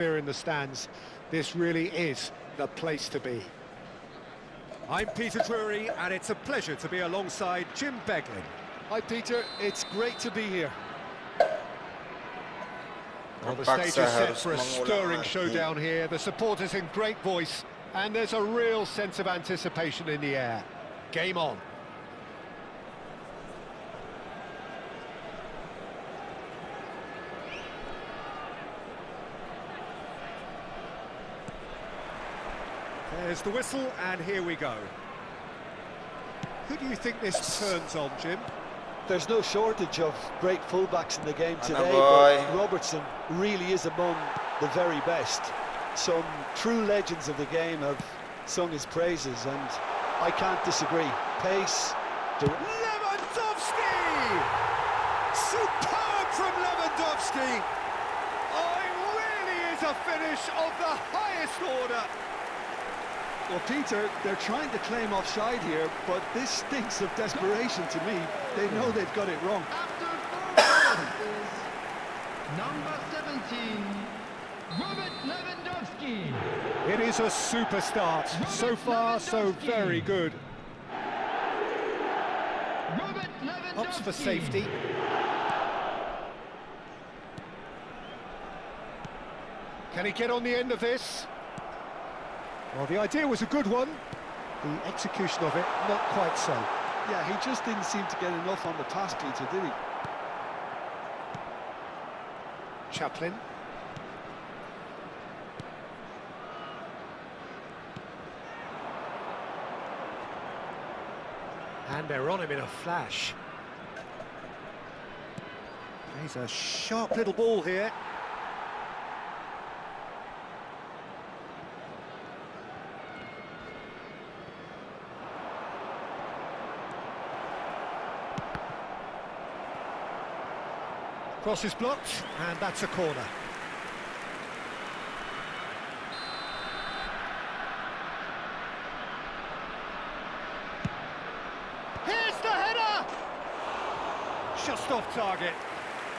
Here in the stands, this really is the place to be. I'm Peter Drury, and it's a pleasure to be alongside Jim Beglin. Hi Peter, it's great to be here. Well, the stage is set for a stirring showdown here. The supporters in great voice, and there's a real sense of anticipation in the air. Game on. There's the whistle, and here we go. Who do you think this turns on, Jim? There's no shortage of great fullbacks in the game today, but Robertson really is among the very best. Some true legends of the game have sung his praises, and I can't disagree. Pace... Lewandowski! Superb from Lewandowski! Oh, it really is a finish of the highest order! Well, Peter, they're trying to claim offside here, but this stinks of desperation to me. They know they've got it wrong. After 4 is number 17, Robert Lewandowski. It is a super start. So far, so very good. Robert Lewandowski. Opts for safety. Can he get on the end of this? Well, the idea was a good one. The execution of it, not quite so. Yeah, he just didn't seem to get enough on the pass, Peter, did he? Chaplin. And they're on him in a flash. Plays a sharp little ball here. Cross is blocked, and that's a corner. Here's the header! Just off target.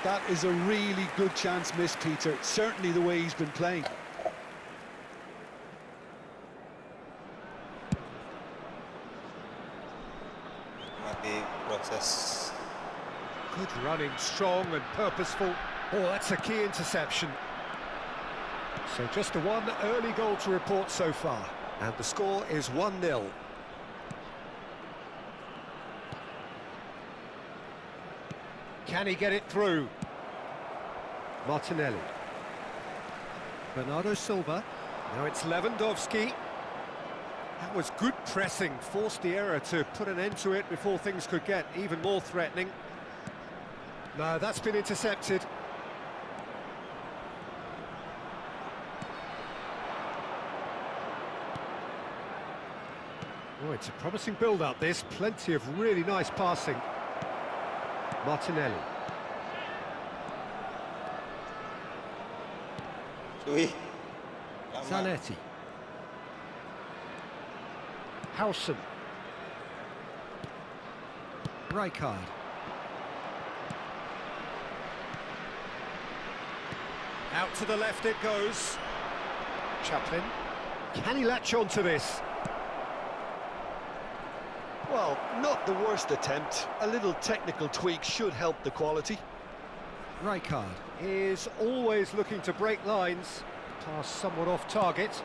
That is a really good chance missed, Peter. Certainly the way he's been playing. Mati proses. Good running, strong and purposeful. Oh, that's a key interception. So just the one early goal to report so far. And the score is 1-0. Can he get it through? Martinelli. Bernardo Silva. Now it's Lewandowski. That was good pressing, forced the error to put an end to it before things could get even more threatening. No, that's been intercepted. Oh, it's a promising build-up, this. Plenty of really nice passing. Martinelli. Cui. Zanetti. Howson. Rijkaard. Out to the left it goes. Chaplin. Can he latch on to this? Well, not the worst attempt. A little technical tweak should help the quality. Rijkaard is always looking to break lines. Pass somewhat off target.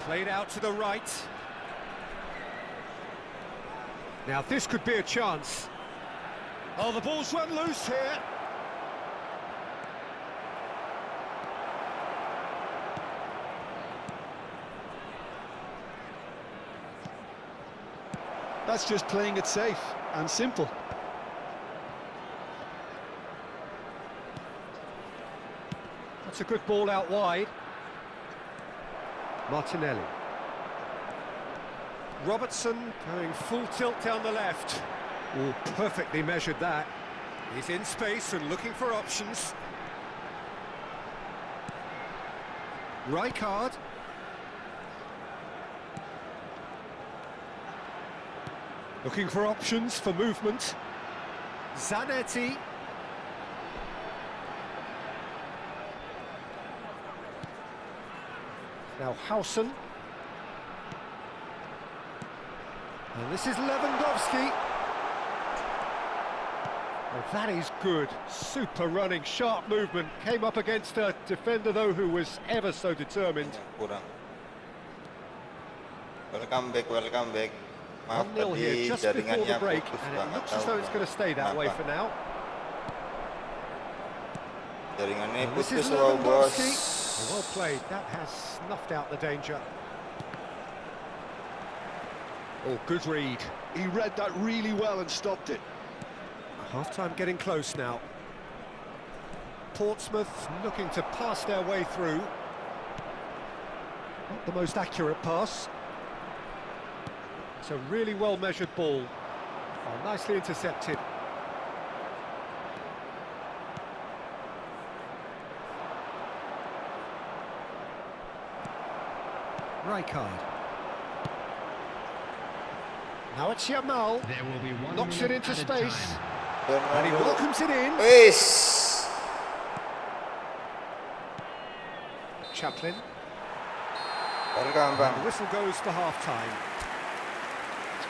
Played out to the right. Now this could be a chance. Oh, the ball's run loose here. That's just playing it safe and simple. That's a good ball out wide. Martinelli. Robertson going full tilt down the left. Oh, perfectly measured that. He's in space and looking for options. Rijkaard. Looking for options for movement. Zanetti. Now Hausen. And this is Lewandowski. Oh, that is good. Super running, sharp movement. Came up against a defender, though, who was ever so determined. Kurang. Welcome back, welcome back. Maaf 1-0 here, tadi just before the jaringannya break, putus and Pak, it looks nggak as though tahu it's going to stay that way kenapa. for now. Jaringannya And this is putus, wow bos. Lewandowski. Well played, that has snuffed out the danger. Oh, good read. He read that really well and stopped it. Half-time getting close now. Portsmouth looking to pass their way through. Not the most accurate pass. It's a really well-measured ball. Oh, nicely intercepted. Rijkaard. Now it's Yamal. There will be 1 Knocks it minute into at a space. time. And he welcomes it in. Wis. Chaplin. Welcome The bang. whistle goes for half-time.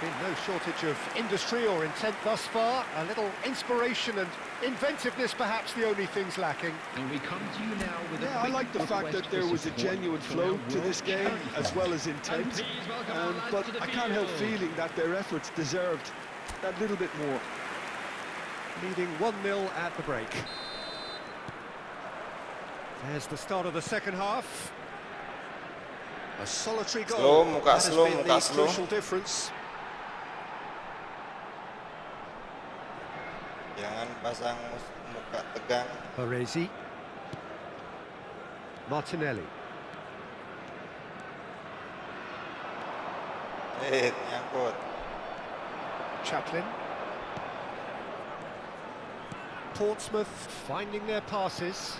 There's been no shortage of industry or intent thus far. A little inspiration and inventiveness, perhaps the only things lacking. And we come to you now with Yeah, I like the fact that there was a genuine flow to this game, as well as intent. But I can't help feeling that their efforts deserved that little bit more. Leading 1-0 at the break. There's the start of the second half. A solitary goal. Slow, muka That has slow, been muka the slow. crucial difference. Jangan pasang muka tegang. Baresi. Martinelli. Nyangkut. Chaplin. Portsmouth finding their passes.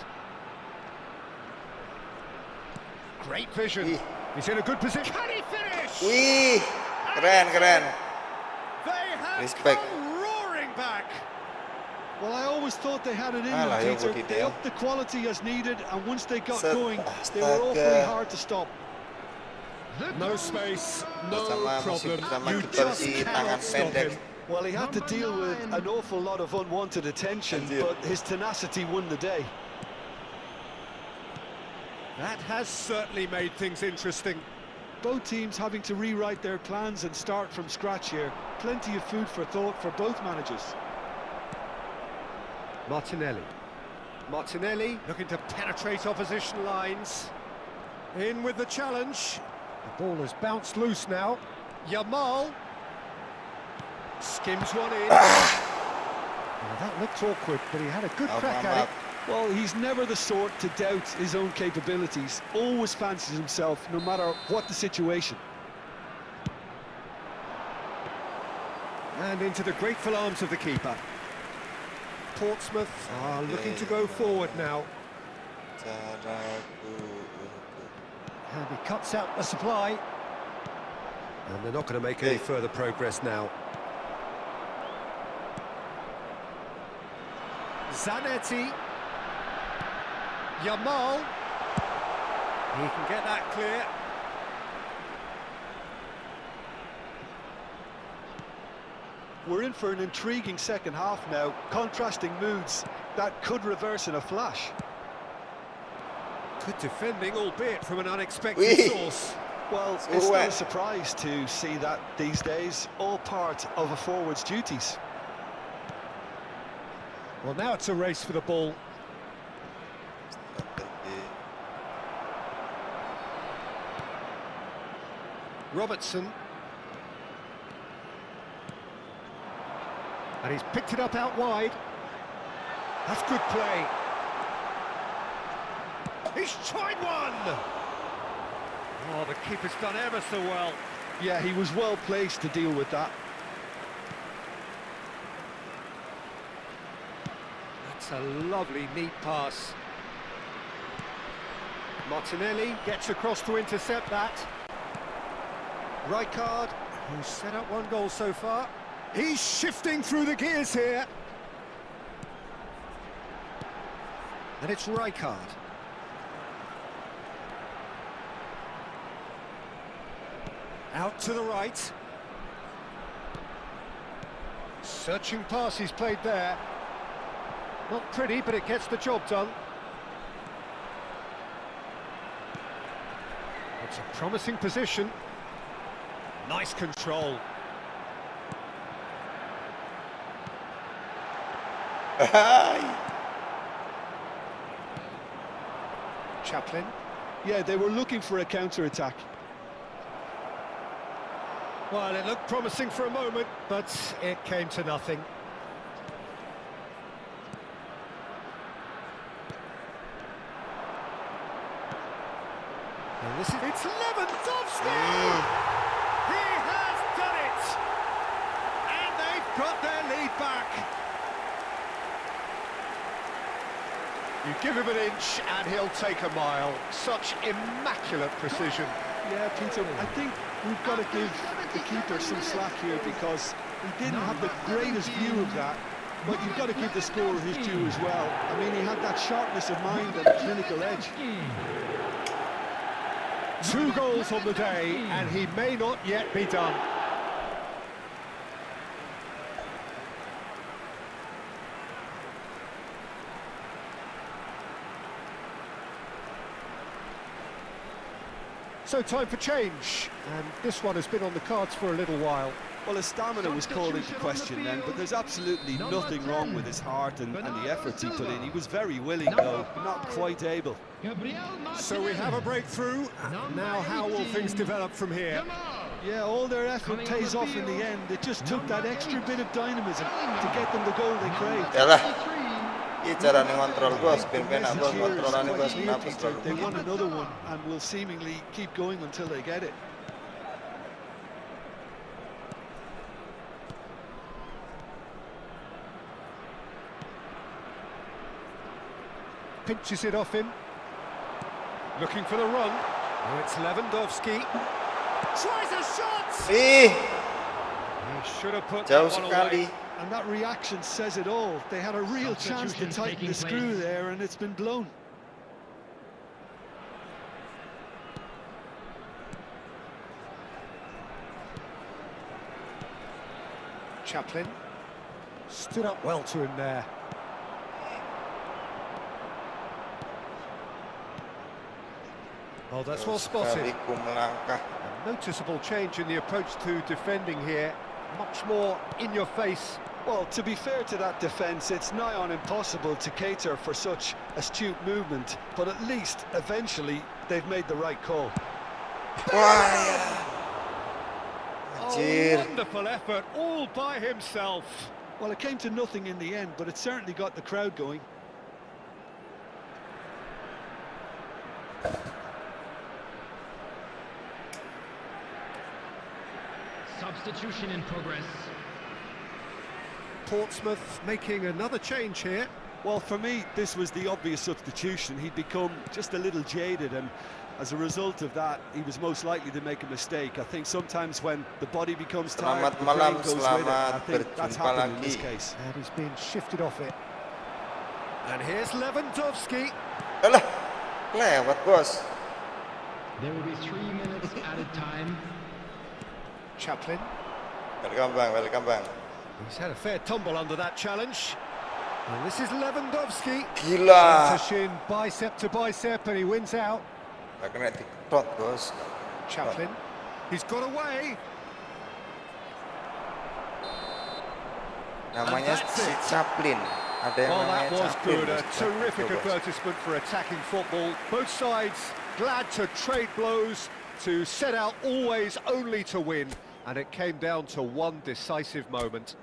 Great vision. Wih. He's in a good position. Can he finish? Wih, keren, keren. They have Respect. come roaring back. Well, I always thought they had it in Alah, them, yo, Peter. Budidel. They upped the quality as needed, and once they got Set. going, they were Astaga. awfully hard to stop. No space, no Bersama problem. bersama You kiper just si tangan cannot stop pendek. him. Well, he had to deal with an awful lot of unwanted attention, Anjir. but his tenacity won the day. That has certainly made things interesting. Both teams having to rewrite their plans and start from scratch here. Plenty of food for thought for both managers. Martinelli. Martinelli looking to penetrate opposition lines. In with the challenge. The ball has bounced loose now. Yamal. Skims one in. Well, that looked awkward, but he had a good crack at it. Well, he's never the sort to doubt his own capabilities. Always fancies himself, no matter what the situation. And into the grateful arms of the keeper. Portsmouth are looking to go forward now. Caraku And he cuts out the supply. And they're not going to make any Hey. further progress now. Zanetti. Yamal. He can get that clear. We're in for an intriguing second half now. Contrasting moods that could reverse in a flash. Good defending, albeit from an unexpected Wee. source. Well, it's not a surprise to see that these days. All part of a forward's duties. Well, now it's a race for the ball. strategi. Robertson. And he's picked it up out wide. That's good play. He's tried one! Oh, the keeper's done ever so well. Yeah, he was well placed to deal with that. That's a lovely, neat pass. Martinelli gets across to intercept that. Rijkaard, who's set up one goal so far. He's shifting through the gears here. And it's Rijkaard. Out to the right. Searching pass he's played there. Not pretty, but it gets the job done. It's a promising position. Nice control. Chaplin. Yeah, they were looking for a counter-attack. Well, it looked promising for a moment, but it came to nothing. And it's Lewandowski! He has done it! And they've got their lead back. You give him an inch and he'll take a mile. Such immaculate precision. Yeah, Peter, I think we've got to give the keeper some slack here because he didn't have the greatest view of that. But you've got to give the scorer his due as well. I mean, he had that sharpness of mind and clinical edge. 2 goals on the day, and he may not yet be done. So time for change, and this one has been on the cards for a little while. Well, his stamina was called into question then, but there's absolutely nothing wrong with his heart and the efforts he put in. He was very willing, though, not quite able. So we have a breakthrough. Now how will things develop from here? Yeah, all their effort pays off in the end. It just took that extra bit of dynamism to get them the goal they craved. Yalah. Ini cara ngontrol bos, ben-benak bos kontrolannya bos, kenapa selalu They want another one and will seemingly keep going until they get it. Pinches it off him. Looking for the run. Oh, it's Lewandowski. Tries a shot! Ih, He should have put jauh that one sekali. away. And that reaction says it all. They had a real chance to tighten the screw there and it's been blown. Chaplin stood up well to him there. Well, that's well spotted. Sekaliku melangkah. A noticeable change in the approach to defending here. Much more in your face. Well, to be fair to that defence, it's nigh on impossible to cater for such astute movement, but at least, eventually, they've made the right call. Wah, ya. Oh, Anjir. wonderful effort, all by himself. Well, it came to nothing in the end, but it certainly got the crowd going. Substitution in progress. Portsmouth making another change here. Well, for me, this was the obvious substitution. He'd become just a little jaded, and as a result of that, he was most likely to make a mistake. I think sometimes when the body becomes tired, Selamat the malam, brain goes with it. I selamat think that's berjumpa happened in this lagi. case. And he's been shifted off it. And here's Lewandowski. Alah, lewat bos. There will be 3 minutes added time. Chaplin. Welcome bang, welcome bang. He's had a fair tumble under that challenge. And this is Lewandowski. Gila. Shin to shin, bicep to bicep, and he wins out. Gak kena diketot bos. Chaplin. He's got away. Namanya And that's si it. Chaplin. Ada yang Well, namanya that was Chaplin, good. A bos. terrific Itu, bos. advertisement for attacking football. Both sides glad to trade blows, to set out always only to win. And it came down to one decisive moment.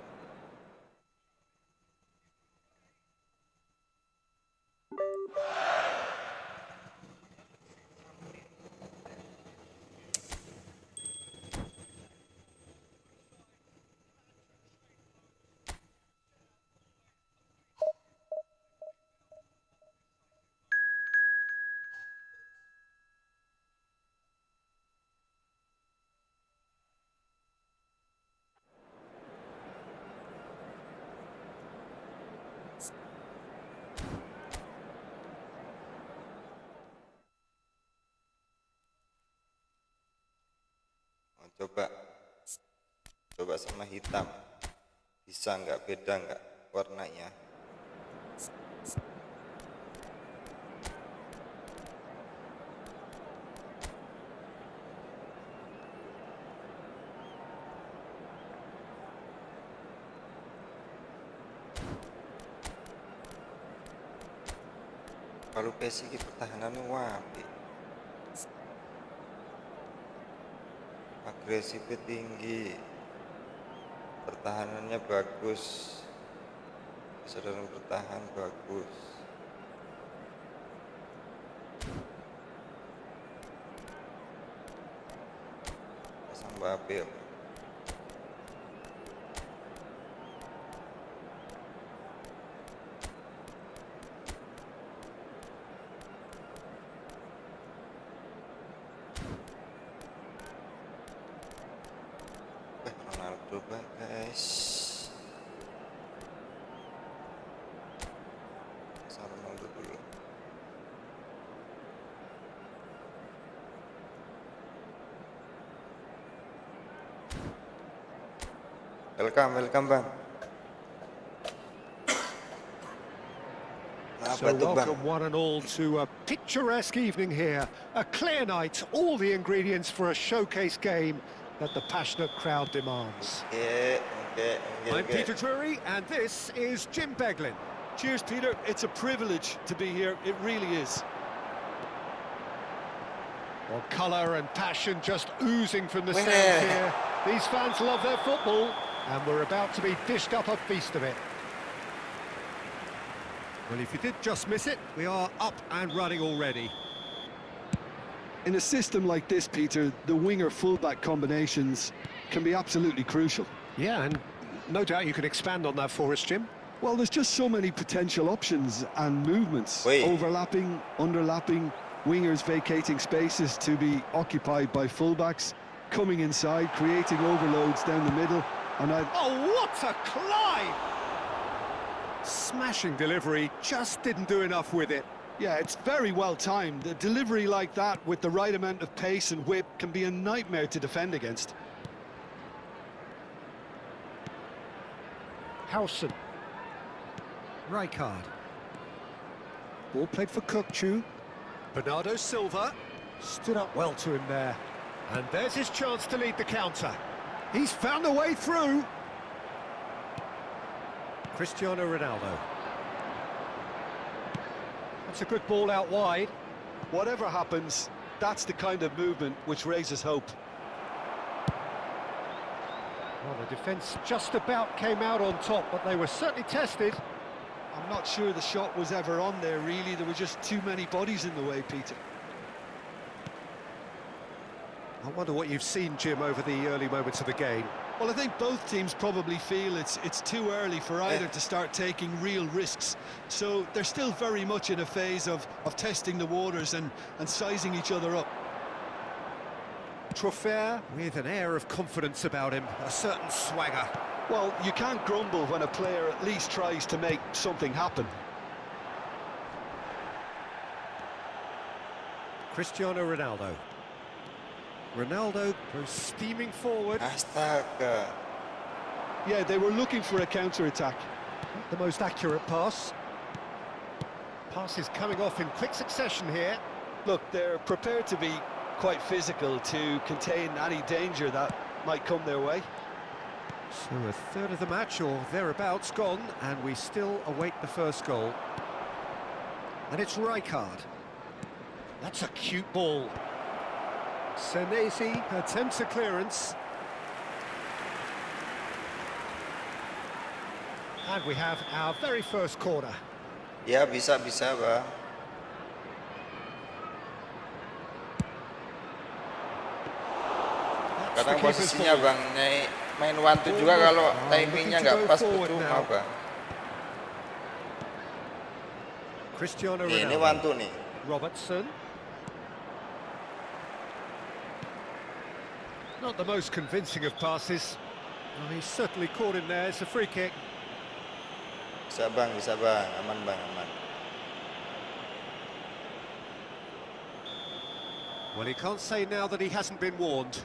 Coba sama hitam. Bisa nggak, beda nggak warnanya? Kalau PSG pertahanannya wapi, agresifnya tinggi, pertahanannya bagus, kesadaran bertahan bagus. Pasang Mbappe. Ronaldo guys, pasang Ronaldo dulu. Welcome bang. So welcome one and all to a picturesque evening here. A clear night, all the ingredients for a showcase game that the passionate crowd demands. I'm Peter Drury, and this is Jim Beglin. Cheers, Peter. It's a privilege to be here. It really is. Well, colour and passion just oozing from the stands here. These fans love their football, and we're about to be dished up a feast of it. Well, if you did just miss it, we are up and running already. In a system like this, Peter, the winger-fullback combinations can be absolutely crucial. Yeah, and no doubt you can expand on that for us, Jim. Well, there's just so many potential options and movements. Overlapping, underlapping, wingers vacating spaces to be occupied by fullbacks, coming inside, creating overloads down the middle, and Oh, what a climb! Smashing delivery, just didn't do enough with it. Yeah, it's very well timed. A delivery like that with the right amount of pace and whip can be a nightmare to defend against. Howson. Rijkaard. Ball played for Kukçu. Bernardo Silva stood up well to him there. And there's his chance to lead the counter. He's found a way through. Cristiano Ronaldo. That's a good ball out wide. Whatever happens, that's the kind of movement which raises hope. Well, the defence just about came out on top, but they were certainly tested. I'm not sure the shot was ever on there, really. There were just too many bodies in the way, Peter. I wonder what you've seen, Jim, over the early moments of the game. Well, I think both teams probably feel it's too early for either to start taking real risks. So they're still very much in a phase of testing the waters and sizing each other up. Trophea with an air of confidence about him, a certain swagger. Well, you can't grumble when a player at least tries to make something happen. Cristiano Ronaldo. Ronaldo goes steaming forward. Astaga. Yeah, they were looking for a counter-attack. Not the most accurate pass. Passes coming off in quick succession here. Look, they're prepared to be quite physical to contain any danger that might come their way. So a third of the match or thereabouts gone, and we still await the first goal. And it's Rijkaard. That's a cute ball. Senesi attempts a clearance. And we have our very first corner. Ya, bisa bang. Kadang posisinya bang, main one-two juga kalau timingnya nggak pas percuma bang. Cristiano Ini Ronaldo. one-two nih. Robertson. Not the most convincing of passes. Well, he's certainly caught him there. It's a free kick. Bisa bang, aman bang, aman. Well, he can't say now that he hasn't been warned.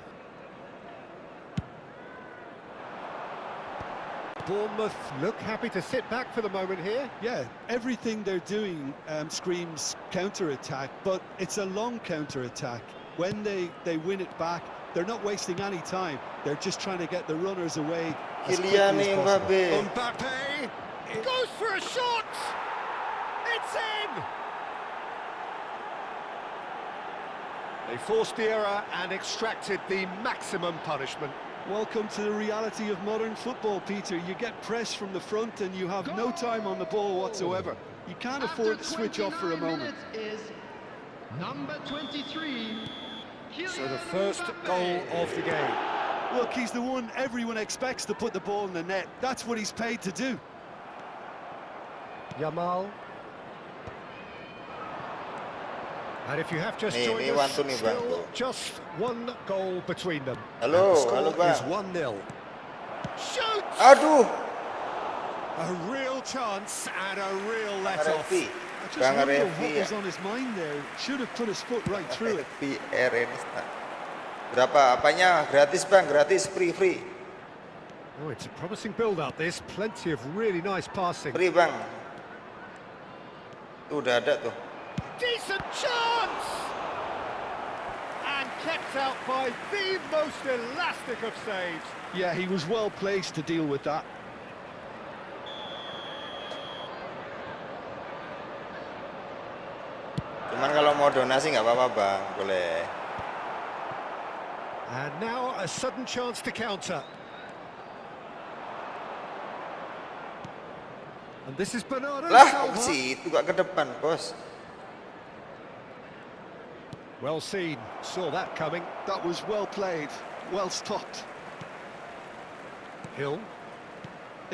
Bournemouth look happy to sit back for the moment here. Yeah, everything they're doing screams counter-attack, but it's a long counter-attack. When they win it back, they're not wasting any time. They're just trying to get the runners away as quickly as possible. Mbappe goes for a shot! It's in! They forced the error and extracted the maximum punishment. Welcome to the reality of modern football, Peter. You get pressed from the front and you have no time on the ball whatsoever. You can't afford to switch off for a moment. Is number 23. So the first goal of the game. Look, he's the one everyone expects to put the ball in the net. That's what he's paid to do. Yamal. And if you have just joined us, still just one goal between them. Halo, and the score halo bang. is 1-0. Shoots! Aduh. A real chance and a real let-off. I just wonder what was on his mind there. Should have put his foot right through it. Berapa apanya? Gratis bang, gratis, free. Oh, it's a promising build-up. There's plenty of really nice passing. Free bang. Tuh udah ada tuh. Decent chance! And kept out by the most elastic of saves. Yeah, he was well placed to deal with that. Cuman kalau mau donasi nggak apa-apa bang, boleh. And now a sudden chance to counter. And this is Bernardo Lah, Silva. opsi itu gak ke depan, bos. Well seen, saw that coming. That was well played, well stopped. Hill.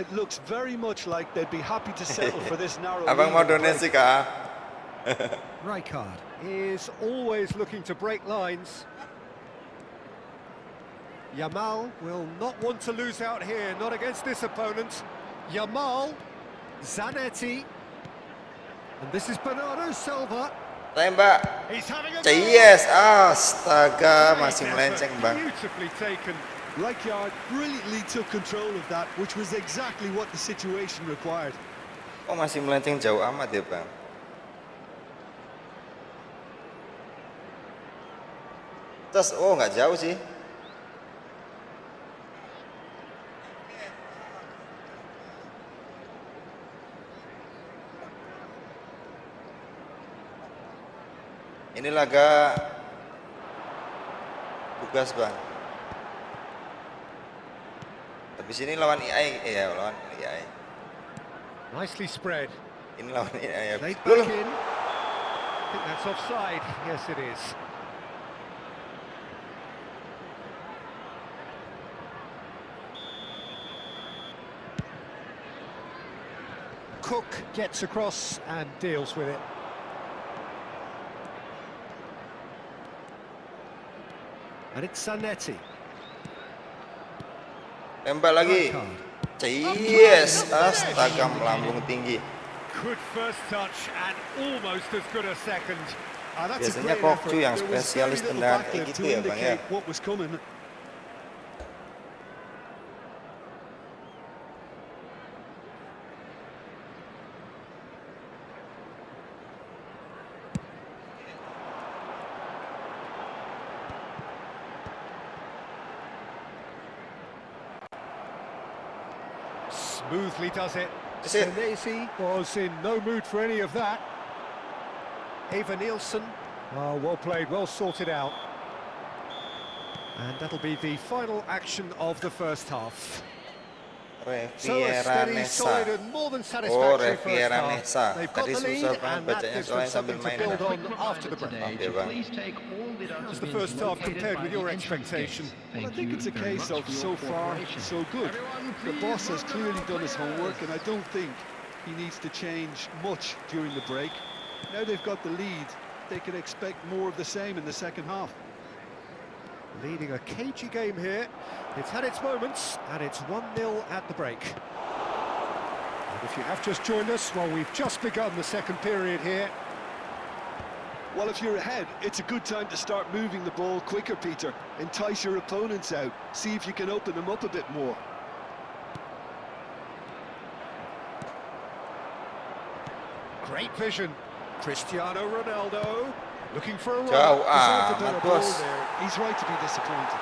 It looks very much like they'd be happy to settle for this narrow. Abang mau donasi kah? Rijkaard is always looking to break lines. Yamal will not want to lose out here, not against this opponent. Yamal, Zanetti, and this is Bernardo Silva. Tembak. He's having a Yes, astaga, masih melenceng bang. Beautifully taken. Rijkaard brilliantly took control of that, which was exactly what the situation required. Oh masih melenceng jauh amat ya bang. Terus, oh nggak jauh sih. Ini laga tugas bang. Habis ini lawan IAI, ya lawan IAI. Nicely spread. Ini lawan IAI. Played back in. I think that's offside. Yes, it is. Cook gets across and deals with it. And it's Zanetti. Tembak lagi. Yes, astaga melambung tinggi. Good first touch and almost as good a second. Biasanya Kokju yang spesialis tendangan kayak gitu ya bang ya. Smoothly does it. Senesi was in no mood for any of that. Eva Nielsen, well played, well sorted out. And that'll be the final action of the first half. So a steady, solid and more than satisfactory first half. They've got the lead and that gives them something to build on after the break. How's the first half compared with your expectation? Well, I think it's a case of so far, so good. The boss has clearly done his homework and I don't think he needs to change much during the break. Now they've got the lead, they can expect more of the same in the second half. Leading a cagey game here. It's had its moments, and it's 1-0 at the break. And if you have just joined us, well, we've just begun the second period here. Well, if you're ahead, it's a good time to start moving the ball quicker, Peter. Entice your opponents out. See if you can open them up a bit more. Great vision. Cristiano Ronaldo looking for a run. Jauh Deserved a amat, better bos. goal there. He's right to be disappointed.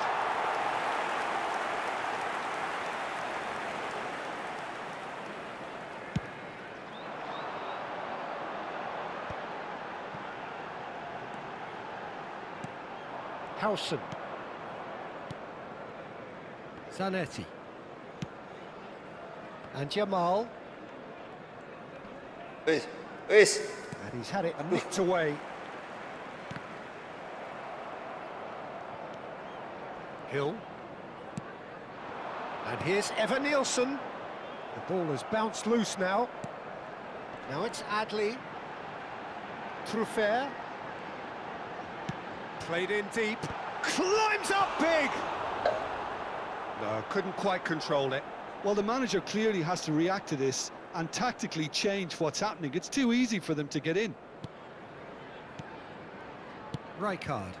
Howson. Zanetti. And Jamal. Wis. And he's had it nicked away. Hill. And here's Evan Nielsen. The ball has bounced loose now. Now it's Adley. Truffert. Played in deep. Climbs up big! No, couldn't quite control it. Well, the manager clearly has to react to this and tactically change what's happening. It's too easy for them to get in. Rijkaard.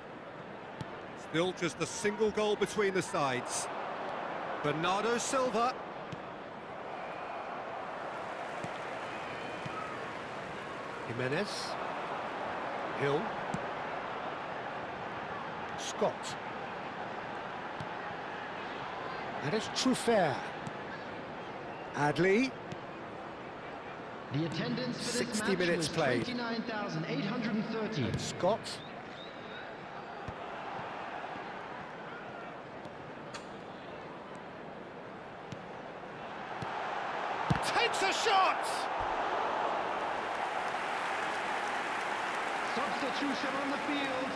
Still just a single goal between the sides. Bernardo Silva. Jimenez. Hill. Scott. And it's Truffert. Adley. The attendance for this 60 match minutes was played. 29,830. Scott. Takes a shot! Substitution on the field.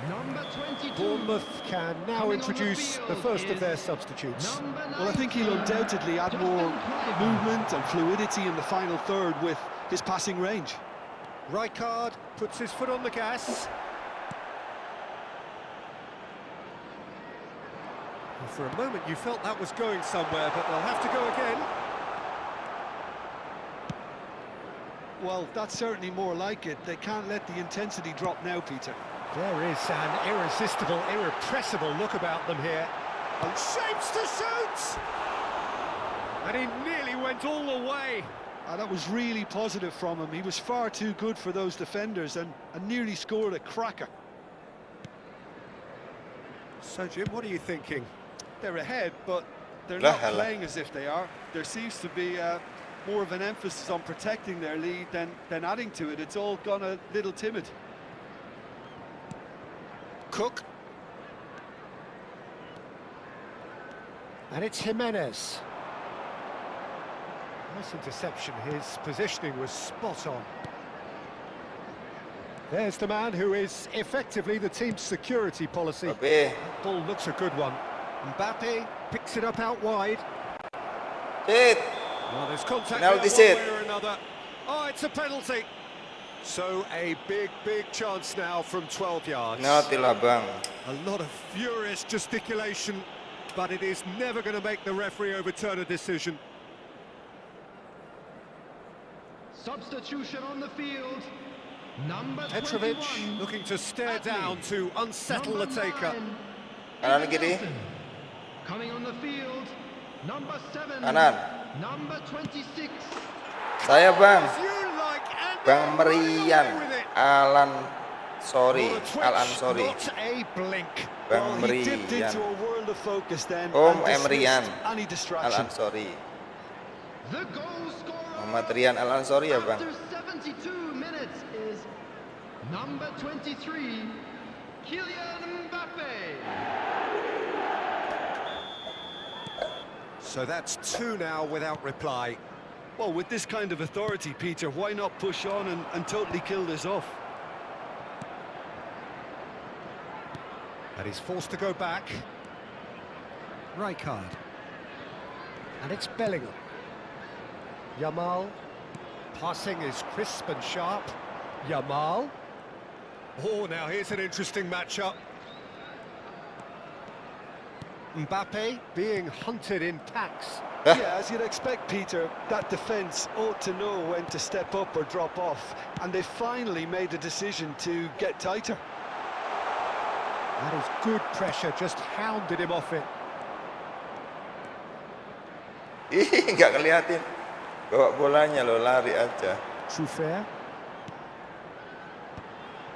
Number 22. Bournemouth can now Coming on introduce the the field first of is their substitutes. Number Well, I think he'll 19. undoubtedly add more movement and fluidity in the final third with his passing range. Rijkaard puts his foot on the gas. Well, for a moment you felt that was going somewhere, but they'll have to go again. Well, that's certainly more like it. They can't let the intensity drop now, Peter. There is an irresistible, irrepressible look about them here. And shapes to shoot! And he nearly went all the way. That was really positive from him. He was far too good for those defenders and nearly scored a cracker. So, Jim, what are you thinking? They're ahead, but they're La not hella. playing as if they are. There seems to be more of an emphasis on protecting their lead than adding to it. It's all gone a little timid. Cook. And it's Jimenez. Nice interception. His positioning was spot on. There's the man who is effectively the team's security policy. Mbappe. That ball looks a good one. Mbappe picks it up out wide. Shit. Well, there's contact Penalty there set. one way or another. Oh, it's a penalty. So a big chance now from 12 yards. Penalti lah, Bang. A lot of furious gesticulation, but it is never going to make the referee overturn a decision. Substitution on the field. Number Petrovic 21. looking to stare Adley. down to unsettle the Number taker. 9. Kanan kiri. Nelson. Coming on the field. Number 7. Kanan. Number 26. Saya, Bang. As you like, and Bang they're running Merian. away with it. Alan. Sorry. Well, a twitch, Alan, sorry. not a blink. Bang Well, he dipped Merian. into a world of focus then Om and Emrian. dismissed any distraction. Alan, sorry. The goal scorer Muhammad Rian Alan, sorry ya, Bang. after 72 minutes is number 23, Kylian Mbappe. So that's 2 now without reply. Well, with this kind of authority, Peter, why not push on and totally kill this off? And he's forced to go back. Rijkaard. And it's Bellingham. Jamal. Passing is crisp and sharp. Jamal. Oh, now here's an interesting matchup. Mbappe being hunted in packs. Yeah, as you'd expect, Peter, that defence ought to know when to step up or drop off, and they finally made a decision to get tighter. That is good pressure, just hounded him off it. Ih, nggak ngeliatin. Bawa bolanya lo, lari aja. Trufer.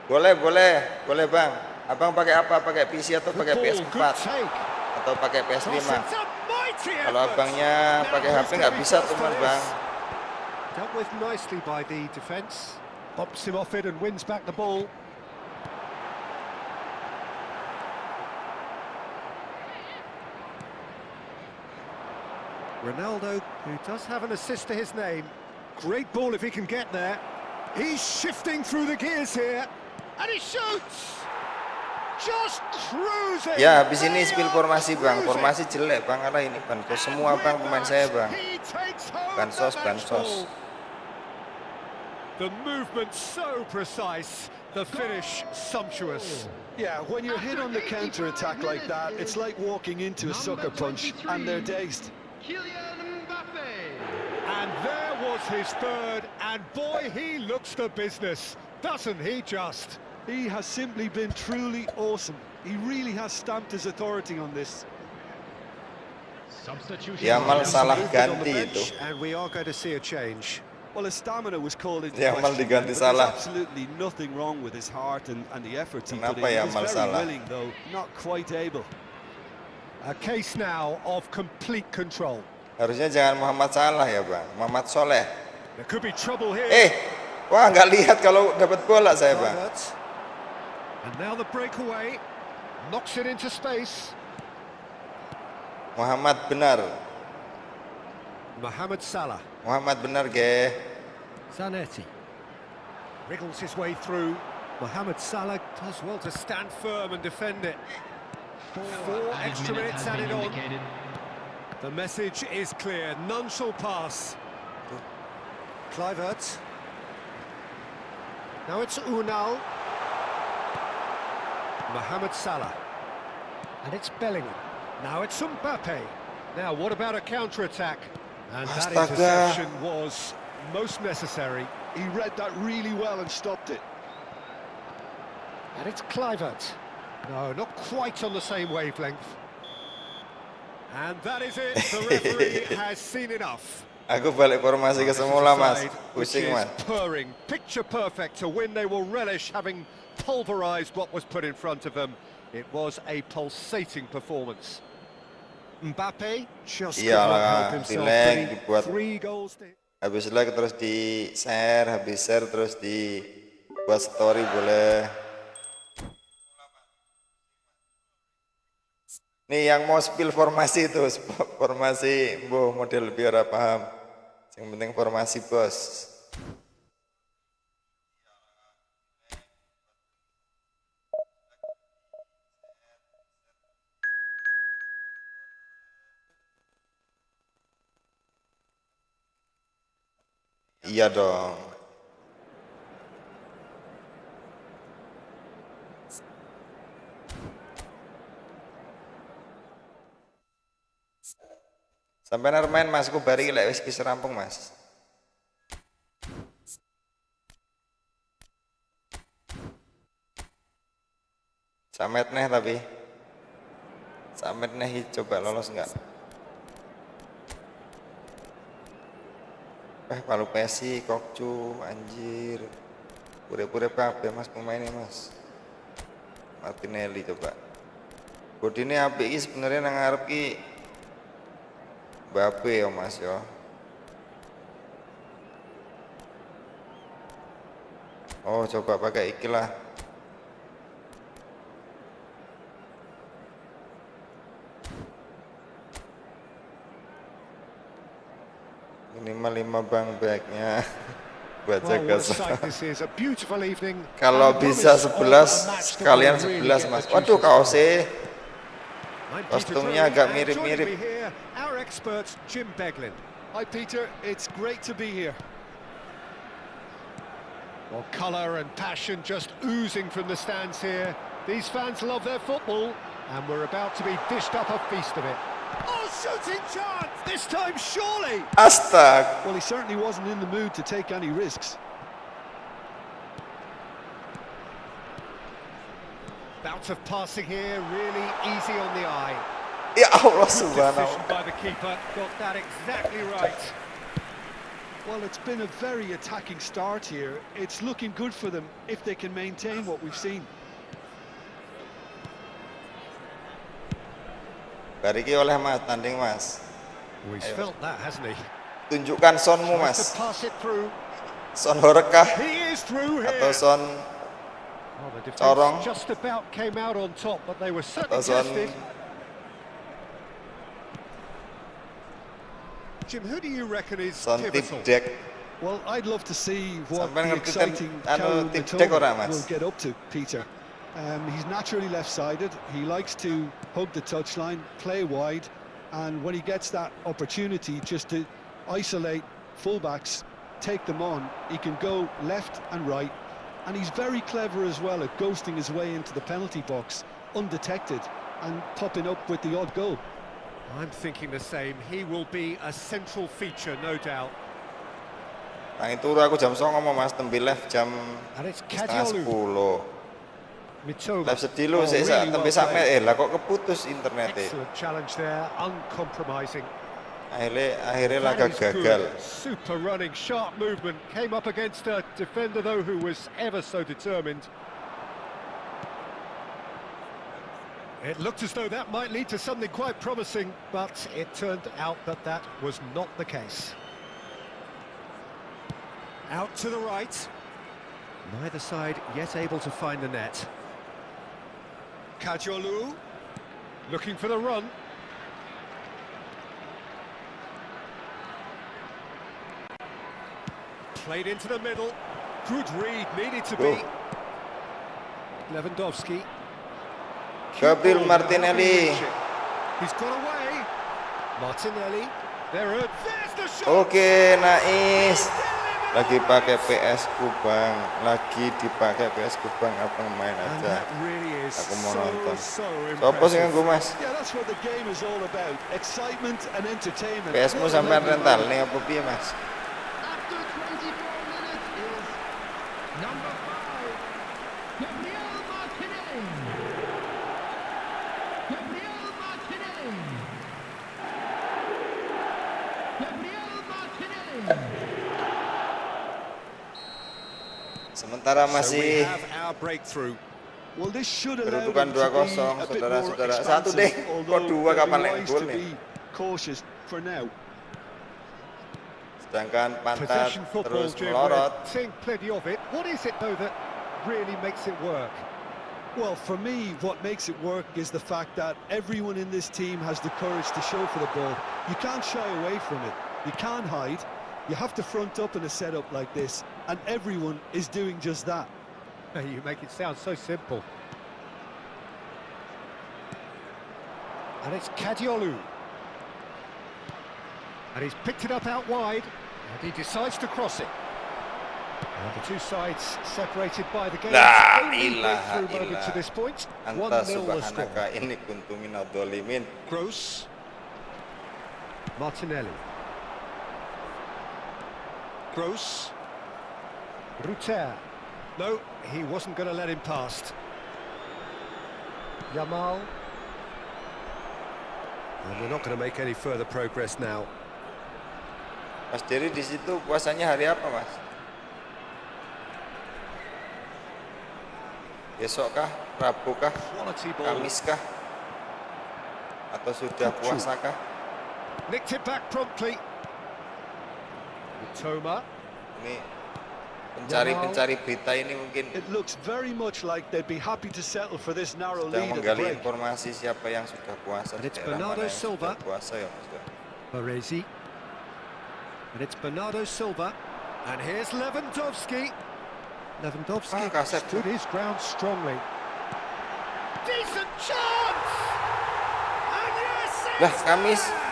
Boleh bang. Abang pakai apa? Pakai PC atau pakai PS4? Atau pakai PS5? Kalau abangnya pakai HP nggak bisa tuh mas bang. Dealt with nicely by the defence. Pops him off it and wins back the ball. Ronaldo, who does have an assist to his name. Great ball if he can get there. He's shifting through the gears here. And he shoots! Just cruising! Ya, habis ini spill formasi bang. Formasi jelek bang, karena ini bansos semua bang pemain saya bang. Bansos. The movement so precise, the finish sumptuous. Yeah, when you're hit on the counter-attack like that, it's like walking into a sucker punch, and they're dazed. And there was his third, and boy, he looks the business, doesn't he just? He has simply been truly awesome. He really has stamped his authority on this. Yamal salah ganti itu. And we are going to see a change. Well, his stamina was called into Yamal question, diganti but salah. there's absolutely nothing wrong with his heart and the efforts he put Kenapa in. He was Yamal very salah? willing, though, not quite able. A case now of complete control. Harusnya jangan Muhammad Salah ya bang, Muhammad Soleh. There could be trouble here. Wah nggak lihat kalau dapat bola saya bang. And now the breakaway knocks it into space. Muhammad benar. Mohamed Salah. Muhammad benar ge. Zanetti wriggles his way through. Mohamed Salah does well to stand firm and defend it. 4 extra minutes added on. The message is clear, none shall pass. Kluivert. Now it's Unal. Mohamed Salah. And it's Bellingham. Now it's Mbappe. Now what about a counter-attack? And that interception was most necessary. He read that really well and stopped it. And it's Kluivert. No, not quite on the same wavelength. And that is it. The referee has seen enough. Aku balik formasi ke semula mas, pusing mas. Purring, picture perfect to win. They will relish having pulverized what was put in front of them. It was a pulsating performance. Mbappe just couldn't help himself. Dibuat 3 goals. Habis like terus di share, habis share terus di buat story boleh. Nih yang mau spill formasi itu, formasi model biar paham. Yang penting formasi bos. Iya dong. Sampai main mas, aku bari lek wis rampung mas. Samet neh tapi. Samet neh coba lolos enggak? Palu Pesi, Kokcu, anjir. Pure-pure kabeh mas pemainnya mas. Martinelli coba. Bodine apik iki sebenarnya nang ngarep ki Mbappe ya mas ya. Oh coba pakai iki lah. Minimal 5 bang backnya buat jaga. Kalau bisa 11 sekalian 11 mas. Waduh kaosnya kostumnya agak mirip-mirip. Hi Peter, it's great to be here. Well, colour and passion just oozing from the stands here. These fans love their football, and we're about to be dished up a feast of it. Oh, shooting chance! This time, surely! Astag! Well, he certainly wasn't in the mood to take any risks. Bout of passing here, really easy on the eye. Ya Allah subhanallah. By the keeper, got that exactly right. Well, it's been a very attacking start here. It's looking good for them if they can maintain what we've seen. Bariki oleh Mas, tanding Mas. Oh, he's felt that, hasn't he? Tunjukkan sonmu Tries Mas. to pass it through. Son Horekah He is through here. atau son Oh, the defence Corong. just about came out on top, but they were atau certainly son tested. Jim, who do you reckon is son pivotal? Tipdek. Well, I'd love to see what Sampai the ngerti exciting anu Karen Tipdek ora, Mas? will get up to, Peter. He's naturally left-sided. He likes to hug the touchline, play wide, and when he gets that opportunity just to isolate fullbacks, take them on, he can go left and right, and he's very clever as well at ghosting his way into the penalty box, undetected, and popping up with the odd goal. I'm thinking the same. He will be a central feature, no doubt. Nang turu aku jam 09.00 Mas, tembe live jam And it's setengah Kadiolu. 10. Mitoma. Live sedih Oh, sik really tembe well sampe played. lah kok keputus internete. Excellent challenge there, uncompromising. Akhirnya laga That is good. gagal. Super running, sharp movement. Came up against a defender, though, who was ever so determined. It looked as though that might lead to something quite promising, but it turned out that that was not the case. Out to the right. Neither side yet able to find the net. Kadiolu looking for the run. Played into the middle. Good read, needed to be. Lewandowski. Gabriel Martinelli. He's got away. Martinelli. There's the shot. Oke, nice. Lagi pakai PS ku Bang, lagi dipakai PS ku Bang, apa main And aja. that really is Aku mau nonton. so Sopo sing nganggo Mas? Yeah, that's what the game is all about. Excitement and entertainment. PS-mu sampean rental nih apa piye Mas? After 24 minutes is number 5, Gabriel Martinelli. Gabriel Martinelli. Gabriel Martinelli. Sementara So we masih have our breakthrough. Well, this should allow kedudukan them to be 2-0, a bit more saudara-saudara. Satu deh, expansive, kok although dua they'll kapan be lagi wise gol to nih? be cautious for now. Sedangkan pantat Possession football, terus Jim. melorot. We're seeing plenty of it. What is it, though, that really makes it work? Well, for me, what makes it work is the fact that everyone in this team has the courage to show for the ball. You can't shy away from it. You can't hide. You have to front up in a setup like this, and everyone is doing just that. You make it sound so simple. And it's Kadiolu. And he's picked it up out wide, and he decides to cross it. And the two sides separated by the game. La Only ilaha breakthrough moment to illallah. this point. Anta 1-0 the score. subhanaka inni kuntu minadh dhalimin. Gross. Martinelli. Gross. Ruter. No, he wasn't going to let him past. Yamal. And we're not going to make any further progress now. Mas Dery di situ puasanya hari apa, Mas? Besok kah? Rabu kah? Quality ball. Kamis kah? Atau sudah puasa kah? Nicked it back promptly. Mitoma. Ini pencari berita ini mungkin It looks very much like they'd be happy to settle for this narrow sedang lead at the menggali break. informasi siapa yang sudah puasa And di it's daerah Bernardo mana yang Silva. sudah puasa ya, Mas. Baresi. And it's Bernardo Silva. And here's Lewandowski. Lewandowski Kasep. stood his ground strongly. Decent chance! And yes, Lah, it's Kamis. there!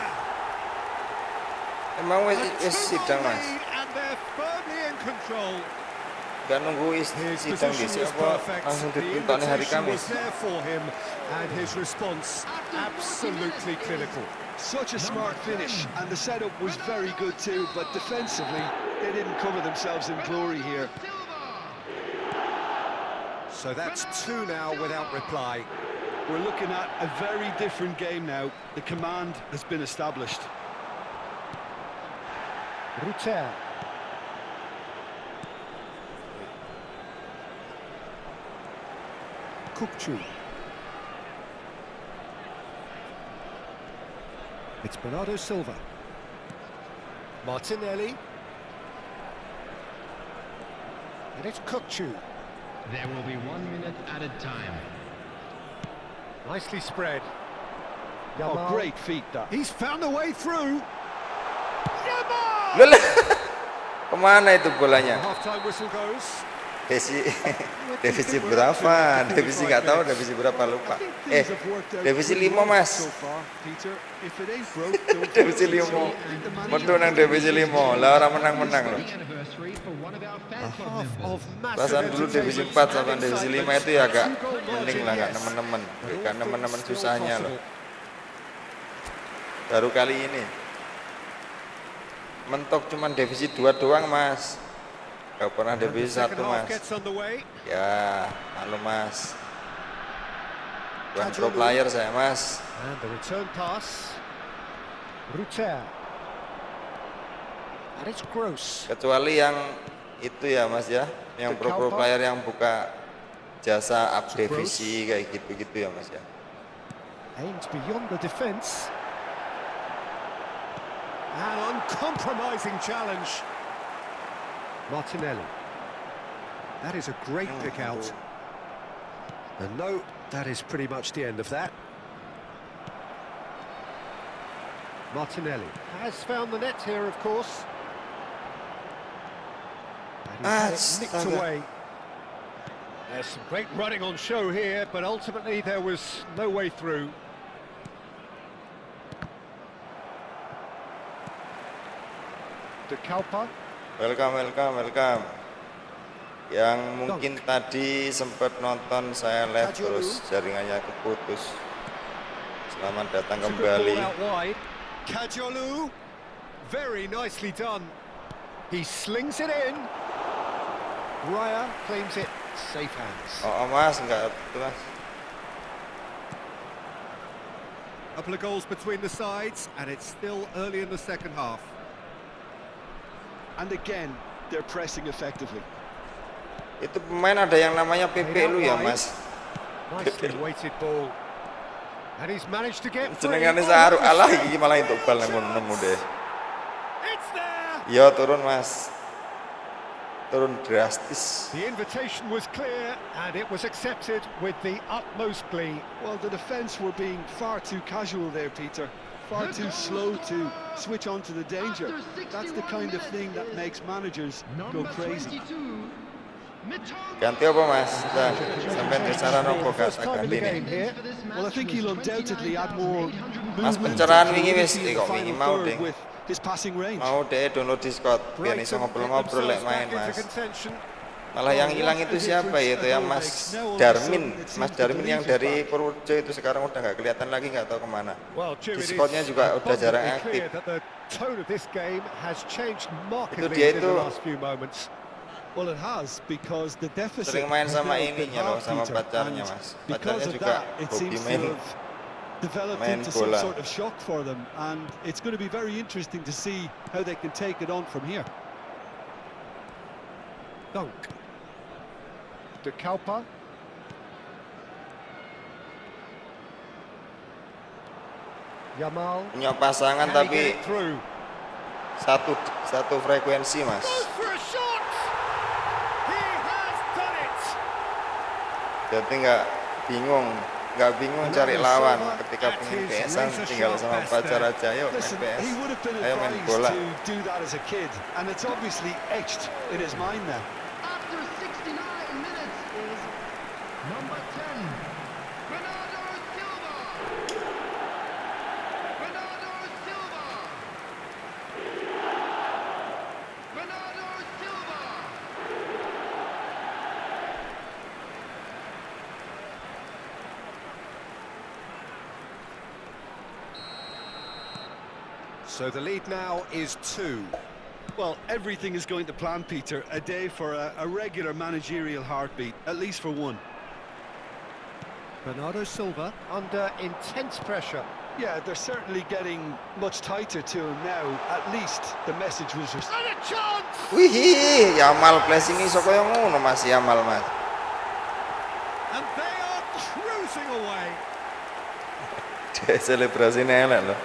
Emang A wis sidang, 2-0 Mas? lead, and they're firmly in control. Gak nunggu His sidang position di was apa perfect. langsung The dituntut hari invitation Kamis. was there for him, and his response absolutely clinical. Such a smart finish, and the setup was very good too, but defensively, they didn't cover themselves in glory here. So that's 2 now without reply. We're looking at a very different game now. The command has been established. Ruter. Kukcu. It's Bernardo Silva. Martinelli. And it's Kukcu. There will be 1 minute added time. Nicely spread. Oh, Yamal. great feat that. He's found a way through. Yamal! Kemana itu bolanya? Half-time whistle goes. Devisi berapa? Devisi nggak tahu, devisi berapa lupa. Devisi 5 mas. Devisi 5. Mentu nang devisi 5. Lah orang menang-menang loh. Perasaan dulu divisi 4 sama divisi 5 itu ya agak mending lah, gak nemen-nemen. Gak nemen-nemen susahnya loh. Baru kali ini mentok cuman divisi 2 doang mas. Gak pernah divisi 1 mas. Ya malu mas. Bukan pro player saya mas. And the return pass. Ruter. And it's Gross. Kecuali yang itu ya mas ya, yang pro player yang buka jasa up divisi kayak gitu-gitu ya mas ya. Aims beyond the defense. An uncompromising challenge. Martinelli. That is a great pick out. And no, that is pretty much the end of that. Martinelli has found the net here, of course. And he's nicked away. There's some great running on show here, but ultimately there was no way through. De Kalpa. Welcome. Yang mungkin tadi sempat nonton saya live terus jaringannya keputus. Selamat datang kembali. Kajolu, very nicely done. He slings it in. Raya claims it. Safe hands. Oh mas, enggak itu mas. A couple of goals between the sides, and it's still early in the second half. And again, they're pressing effectively. Itu pemain ada yang namanya PP lu ya mas. Nicely weighted ball. And he's managed to get free. Jenengane saru alah iki malah entuk bal nang nemu deh. It's there. Yo turun mas. Turun drastis. The invitation was clear and it was accepted with the utmost glee. Well, the defence were being far too casual there, Peter. Far too slow to switch on to the danger. That's the kind of thing that makes managers go crazy. Ganti apa mas? Sampai bicara nopo kata ganti nih. Well, I think he'll undoubtedly add more Mas movement pencerahan wingi to wis the kok wingi mau final ding. third with his passing range. Mau deh download Discord biar iso ngobrol-ngobrol lek main mas. Malah yang hilang itu siapa ya? Itu yang Mas Darmin. Mas Darmin yang dari Purworejo itu sekarang udah nggak kelihatan lagi, nggak tahu kemana. Discordnya juga udah jarang aktif. Itu dia itu Well, it has because the deficit sering main sama ininya loh, sama pacarnya mas. Pacarnya juga hobi main into some bola. sort of shock for them, and it's going to be very interesting to see how they can take it on from here. Dunk. De Kalpa. Yamal. Punya pasangan tapi satu frekuensi mas. Jadi nggak bingung cari lawan ketika pengen PS-an, tinggal sama pacar aja, yuk main PS, ayo main bola. After 69 minutes is number 10, Bernardo Silva. Bernardo Silva. Bernardo Silva. So the lead now is 2. Well, everything is going to plan, Peter. A day for a regular managerial heartbeat, at least for one. Bernardo Silva under intense pressure. Yeah, they're certainly getting much tighter to him now. At least the message was just... And a chance! Wih, Yamal placing iso koyo ngono Mas Yamal Mas. And they are cruising away. Selebrasinya elek loh.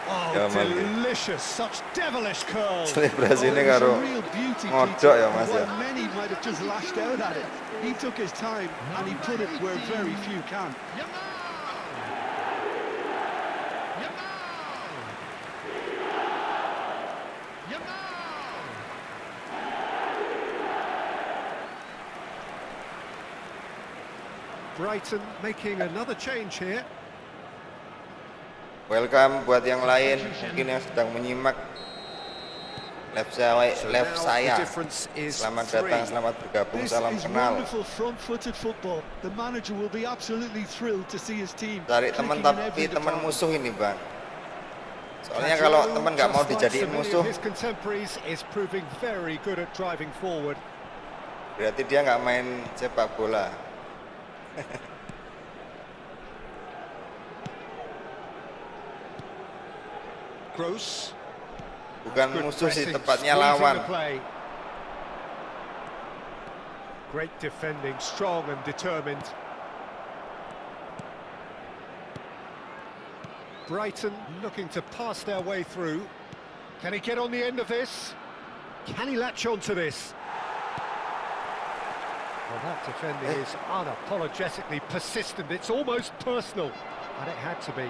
Oh, delicious, such devilish curls. Selebrasinya karo ngodok ya Mas ya. Many might have just lashed out at it. He took his time and he put it where very few can. Brighton making another change here. Welcome buat yang lain mungkin yang sedang menyimak live saya. Selamat datang, selamat bergabung, salam kenal. Cari teman tapi teman musuh ini Bang. Soalnya kalau teman nggak mau dijadiin musuh, berarti dia nggak main sepak bola. Gross. Bukan musuh sih, tepatnya lawan. Great defending, strong and determined. Brighton looking to pass their way through. Can he get on the end of this? Can he latch onto this? Well, that defending is unapologetically persistent. It's almost personal, and it had to be.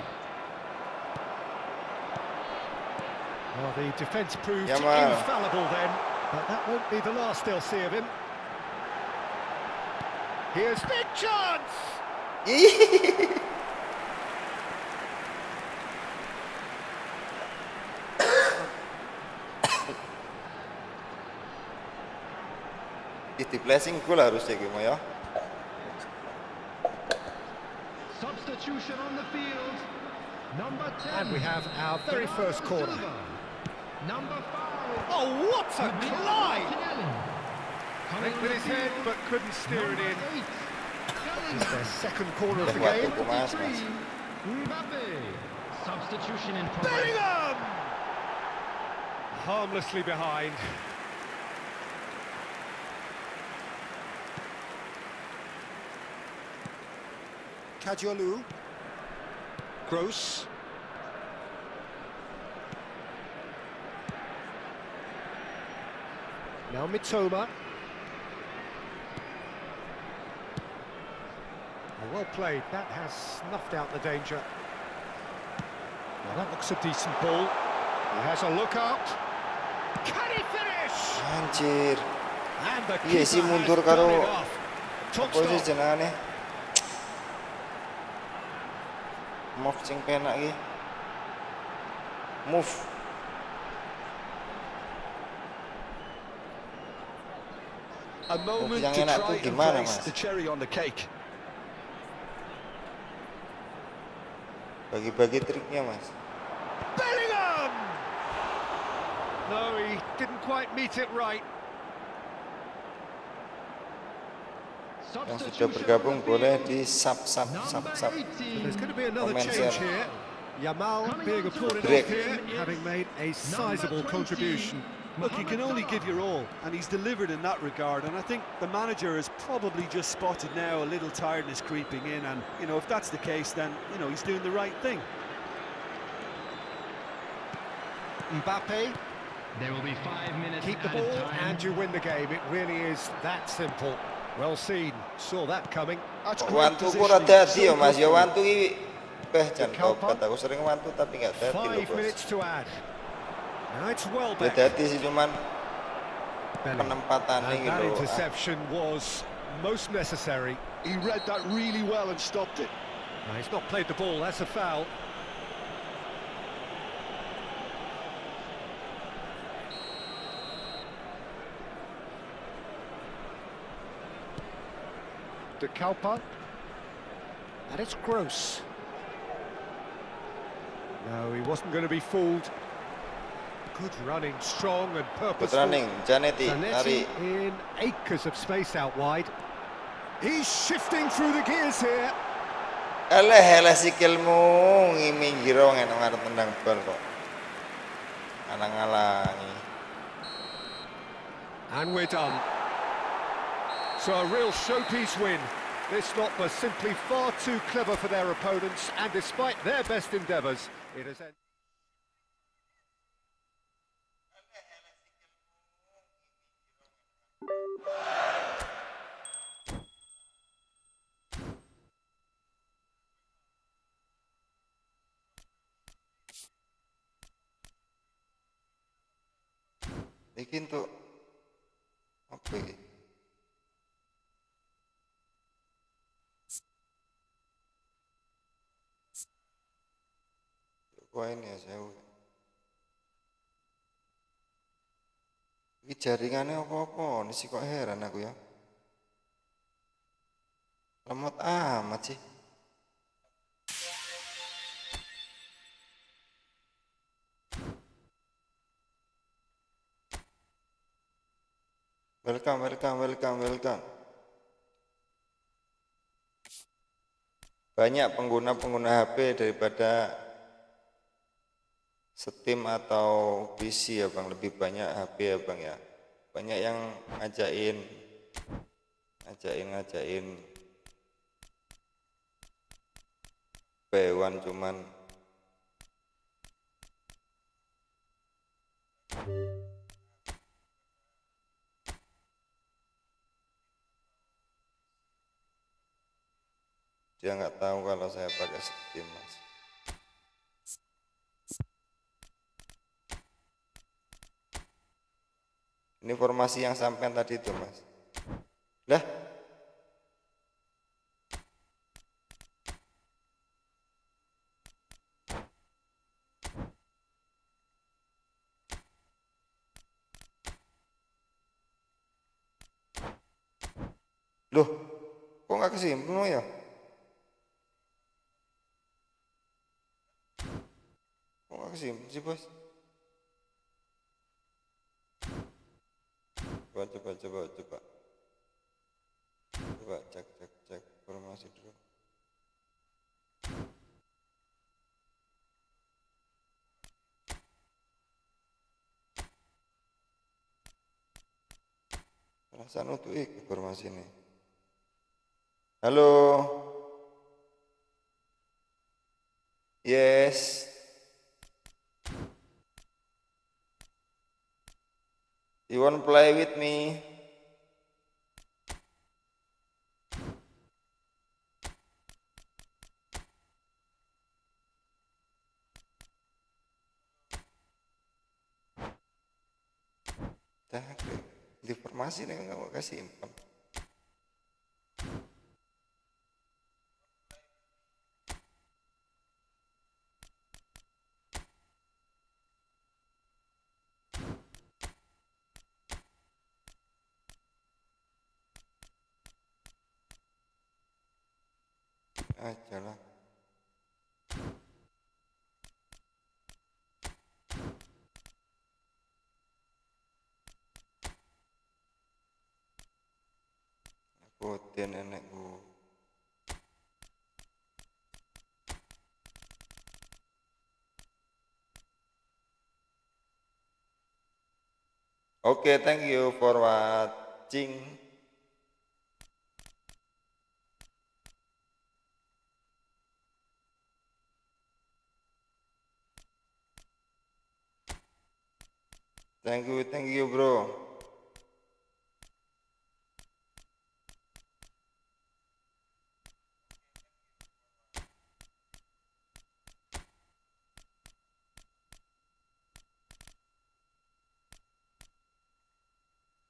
Well, the defence proved infallible then, but that won't be the last they'll see of him. Here's big chance! Di blessing goal harusnya gitu ya. Substitution on the field. Number 10. And we have our very first corner. Number 5. Oh, what a glide! Went with his head, but couldn't steer it in. It's their second corner of the game. Substitution in progress. Bellingham! Harmlessly behind. Kajolu. Gross. Now Mitoma. Well played. That has snuffed out the danger. Now that looks a decent ball. He has a look out. Can he finish? Anjir. And the Iya sih mundur keeper has done karo it off. Top apa sih stop. jenengane? Move sing penak iki. Move. A moment yang to enak try tuh and gimana, place Mas? the cherry on the cake. Bagi-bagi triknya Mas. Bellingham! No, he didn't quite meet it right. Yang sudah bergabung boleh di sub. There's going to be another Comment change share. here. Yamal being applauded Break. off here, having made a sizable contribution. Look, you can only give your all, and he's delivered in that regard. And I think the manager has probably just spotted now a little tiredness creeping in. And, you know, if that's the case, then, you know, he's doing the right thing. Mbappe, There will be 5 minutes. keep the added ball time. and you win the game. It really is that simple. Well seen, saw that coming. That's great Wantu ku positioning. rada hati ya So Mas. Ya good. wantu iki jan tobat. Aku sering wantu tapi nggak hati loh 5 Bos. minutes to add. Now it's well Ya back. hati sih cuman penempatannya And that gitu. interception was most necessary. He read that really well and stopped it. No, he's not played the ball, that's a foul. De Kalpa. And it's Gross. No, he wasn't going to be fooled. Good running, strong and Good purposeful. running, Janetti, Zanetti lari. in acres of space out wide. He's shifting through the gears here. Eleh sikilmu ngiminggiro ngene ngarep tendang bal kok. Alang-alangi. And we're done. So a real showpiece win. This lot was simply far too clever for their opponents, and despite their best endeavours, it has ended. Iki untuk apa ini? Koin ya saya. Ini jaringannya apa-apa, ini sih kok heran aku ya. Lemot amat sih. Welcome. Banyak pengguna HP daripada Steam atau PC ya Bang, lebih banyak HP ya Bang ya. Banyak yang ngajakin P1 cuman dia nggak tahu kalau saya pakai Steam Mas. Ini informasi yang sampean tadi itu Mas. Lah, loh, kok nggak kesimpan ya? Kok nggak kesimpan sih Bos? Coba cek informasi dulu. Perasaan untuk informasi ini. Halo. Yes. You want play with me? Dah, informasi nih nggak mau kasih simpan. Aja lah. Ikutin enekku. Oke, thank you for watching. Thank you bro.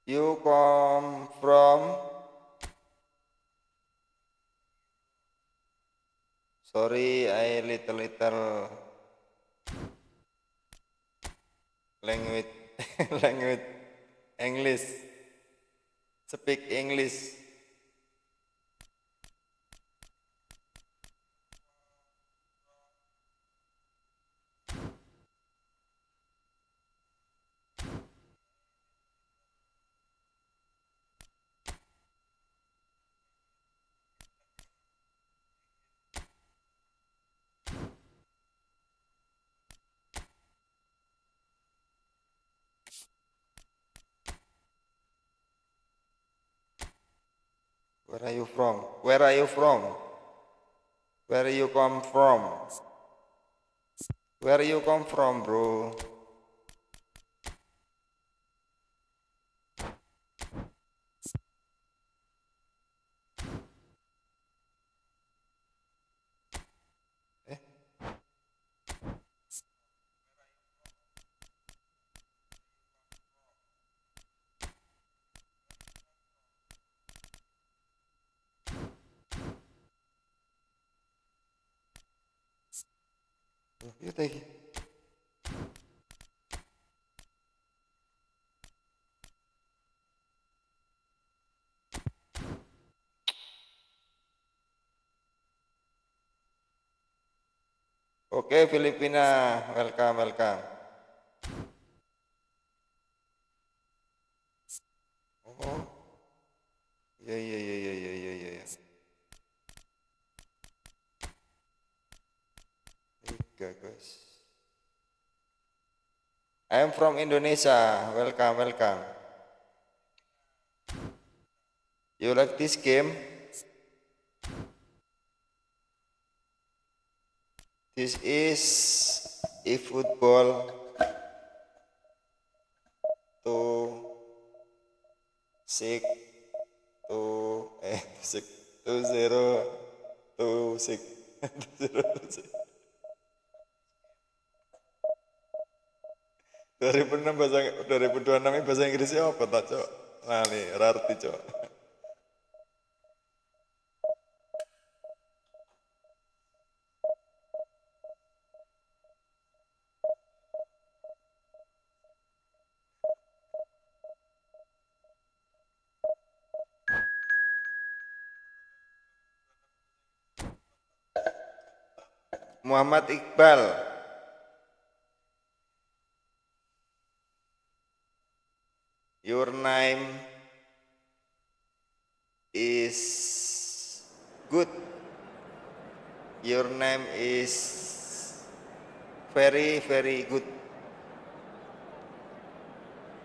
You come from? Sorry, I little language language English. Speak English. Where are you from? Where are you from? Where you come from? Where you come from, bro? You take it. Oke, Filipina, welcome. Oh, ya. Tiga, guys. I am from Indonesia. Welcome. You like this game? This is efootball 2026. 2026 ini bahasa Inggrisnya apa tak, Cok? Nah nih, rarti, Cok. Muhammad Iqbal. Your name is good. Your name is very good.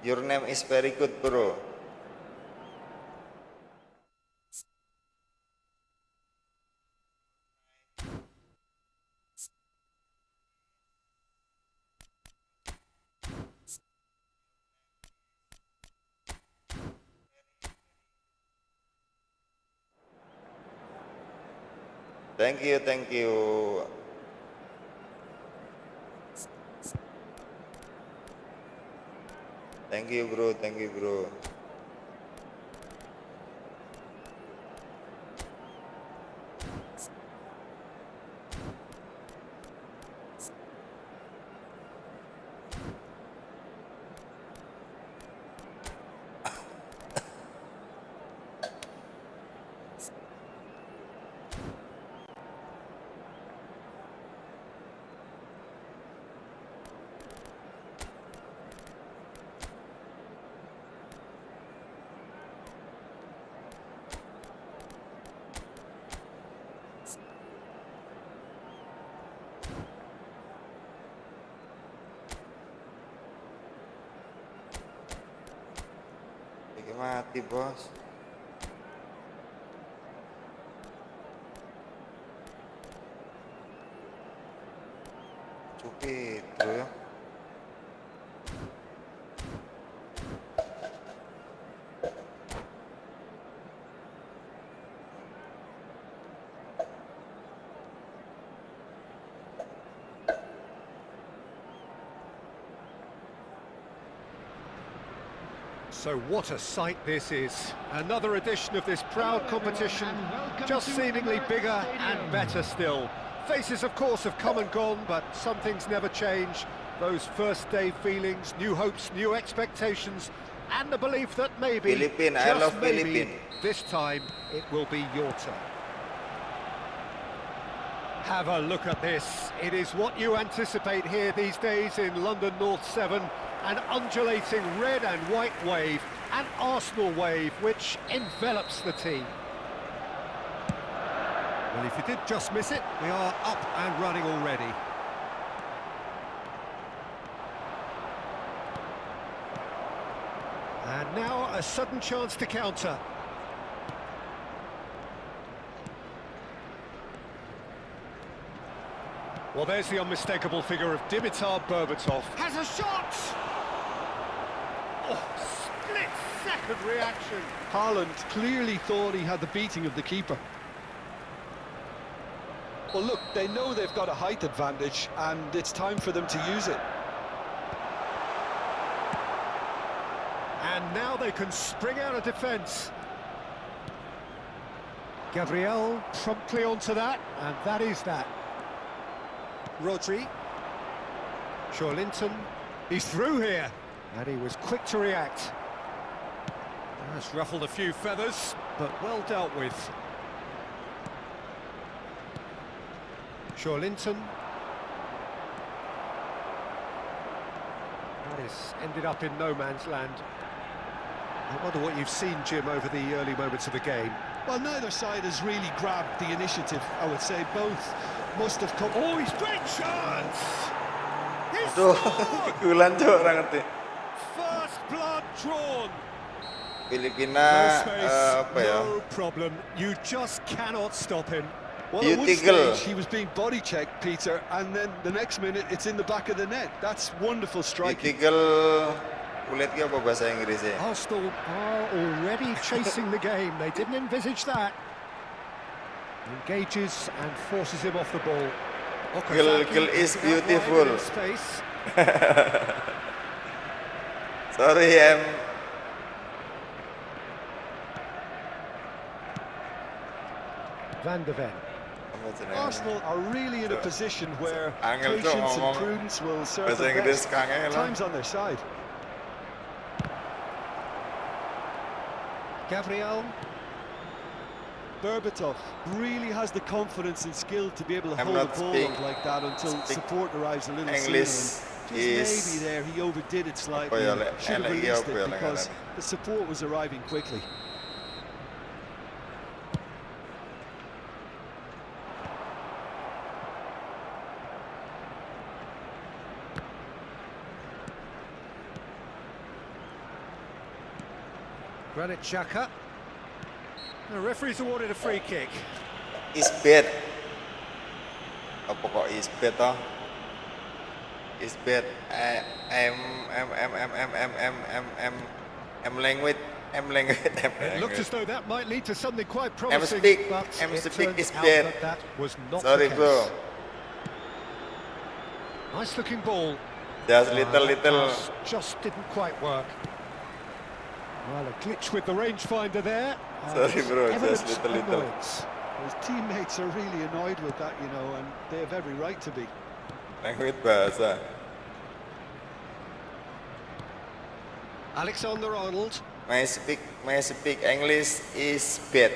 Your name is very good, bro. Thank you. Thank you, bro. Thank you, bro. Mati, bos. Cupit, bro ya. So what a sight this is. Another edition of this proud competition, just seemingly bigger and better still. Faces, of course, have come and gone, but some things never change. Those first day feelings, new hopes, new expectations, and the belief that maybe, just maybe, this time it will be your turn. Have a look at this. It is what you anticipate here these days in London North 7. An undulating red and white wave, an Arsenal wave, which envelops the team. Well, if you did just miss it, we are up and running already. And now a sudden chance to counter. Well, there's the unmistakable figure of Dimitar Berbatov. Has a shot! Oh, split-second reaction. Haaland clearly thought he had the beating of the keeper. Well, look, they know they've got a height advantage, and it's time for them to use it. And now they can spring out of defence. Gabriel promptly onto that, and that is that. Rodri. Linton. He's through here, and he was quick to react. That's ruffled a few feathers, but well dealt with. Linton. That is ended up in no man's land. I wonder what you've seen, Jim, over the early moments of the game. Well, neither side has really grabbed the initiative, I would say. Both must have come... Oh, he's great chance! First blood drawn. Filipina No problem. You just cannot stop him. Well, at one stage, he was being body checked, Peter, and then the next minute it's in the back of the net. That's wonderful striking. Arsenal are already chasing the game. They didn't envisage that. Engages and forces him off the ball. Goal is beautiful. Sorry, Van de Ven. Arsenal are really in a position where patience and prudence will serve them best. Time's on their side. Gabriel. Berbatov really has the confidence and skill to be able to hold the ball up like that until support arrives a little sooner. Just maybe there he overdid it slightly. Should have released it because the support was arriving quickly. Granit Xhaka. The referee's awarded a free kick. Is bad. Apa kok is bad toh? Is bad. Language. It looked as though that might lead to something quite promising. But speak is bad. That was not Sorry, the case. bro. Nice looking ball. Just little. Just didn't quite work. Well, a glitch with the rangefinder there. Sorry, bro, just little. His teammates are really annoyed with that, you know, and they have every right to be. Language bahasa. Alexander-Arnold. My speak English is bad.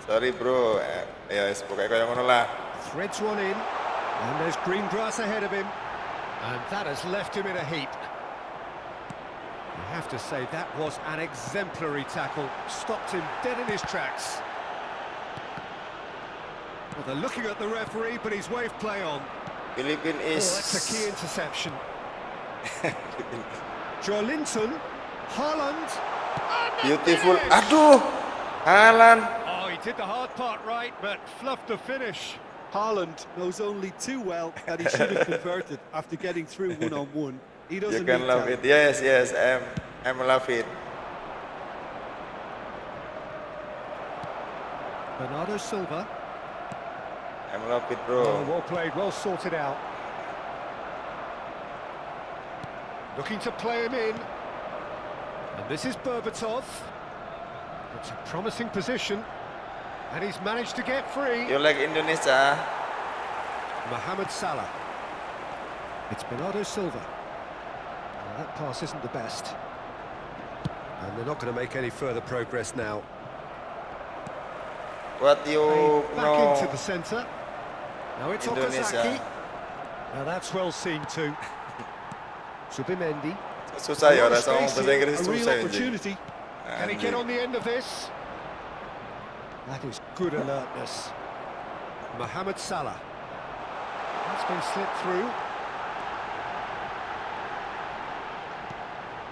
Sorry, bro. Ya, pokoknya kayak ngono lah. Threads one in, and there's green grass ahead of him, and that has left him in a heap. I have to say, that was an exemplary tackle. Stopped him dead in his tracks. Well, they're looking at the referee, but he's waved play on. Philippines is... Oh, that's a key interception. Linton, Haaland. Beautiful. Aduh, Haaland. Oh, he did the hard part right, but fluffed the finish. Haaland knows only too well that he should have converted after getting through one-on-one. He doesn't You can need love that. it. Yes, I'm love it. Bernardo Silva. I'm love it, bro. Oh, well played, well sorted out. Looking to play him in. And this is Berbatov. It's a promising position. And he's managed to get free. You like Indonesia? Mohamed Salah. It's Bernardo Silva. That pass isn't the best. And they're not going to make any further progress now. What you Back know? into the centre. Now it's Okazaki. Now that's well seen too. Subimendi. Susah ya orang sama bahasa Inggris A real susah opportunity. Can he get on the end of this? That is good alertness. Mohamed Salah. That's been slipped through.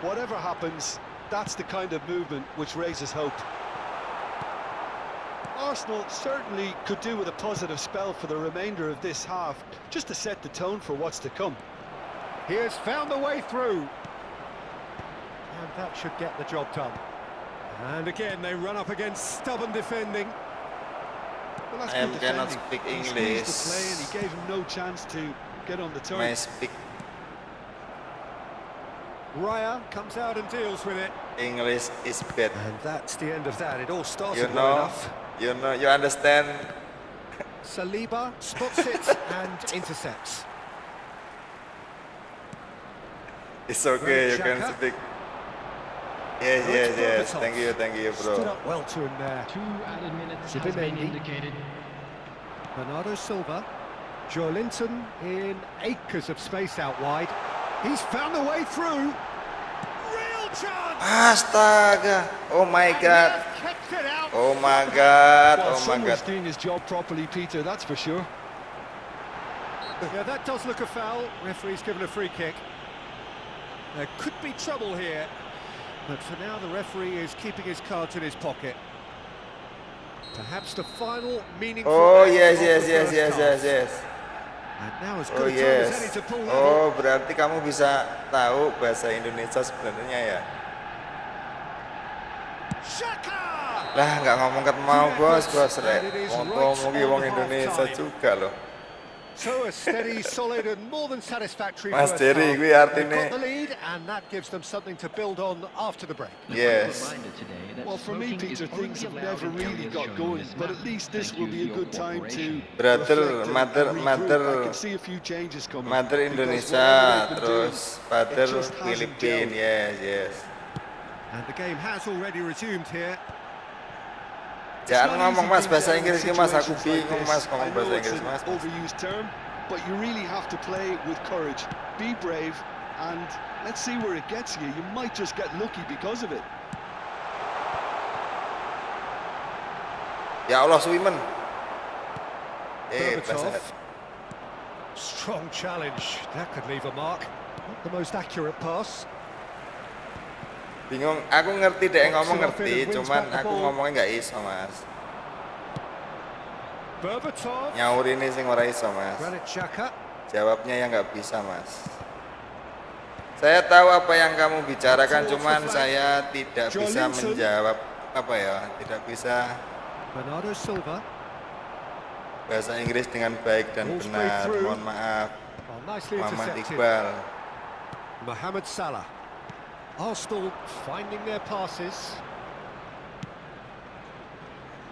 Whatever happens, that's the kind of movement which raises hope. Arsenal certainly could do with a positive spell for the remainder of this half, just to set the tone for what's to come. He has found the way through. And that should get the job done. And again, they run up against stubborn defending. Well, that's I good cannot defending. speak He squeezed English. the play and he gave him no chance to get on the turn. My speak Raya comes out and deals with it. English is bad. And that's the end of that. It all started You well know, enough. you understand. Saliba spots it and intercepts. It's okay, you can Xhaka. speak. Yes, yes, yes. Thank you, Stood bro. up well to him there. 2 added minutes has been Zubimendi. indicated. Bernardo Silva. Joe Linton in acres of space out wide. He's found the way through. Real chance! Astaga! Oh my And he God! has kept it out. Oh my God! Well, Oh my someone's God! doing his job properly, Peter, that's for sure. Yeah, that does look a foul. Referee's given a free kick. There could be trouble here, but for now the referee is keeping his cards in his pocket. Perhaps the final meaningful. Oh act yes, of the yes, yes, first yes, half. yes, yes. And now as Oh good a time as any yes. to pull level. Oh berarti kamu bisa tahu bahasa Indonesia sebenarnya ya? Xhaka! Lah nggak ngomong ket mau bos, rek. Ngomong Indonesia juga loh. So a steady, solid and more than satisfactory Mas first Jerry, half. kuwi artine- They've got the lead and that gives them something to build on after the break. Yes. Well, for me, Peter, things have never really got going, but at least this will be a good time to Brother, reflect and mother, regroup. mother, I can see a few changes coming. Mother because Indonesia, whatever they've been terus doing, father it just hasn't Filipina, gelled. yes. And the game has already resumed here. Jangan ngomong mas bahasa Inggris ki mas, aku bingung mas ngomong bahasa Inggris mas. Overused term, but you really have to play with courage. Be brave, and let's see where it gets you. You might just get lucky because of it. Ya Allah, Swimen. Berbatov. Strong challenge. That could leave a mark. Not the most accurate pass. Bingung, aku ngerti deh ngomong ngerti, cuman aku ngomongnya nggak iso mas. Berbatov. Nyaur ini sing ora iso mas. Granit Xhaka. Jawabnya yang nggak bisa mas. Saya tahu apa yang kamu bicarakan, cuman saya tidak bisa menjawab apa ya, tidak bisa Bernardo Silva. bahasa Inggris dengan baik dan benar. Mohon maaf, Oh, nicely Muhammad intercepted. Iqbal. Mohamed Salah. Arsenal finding their passes.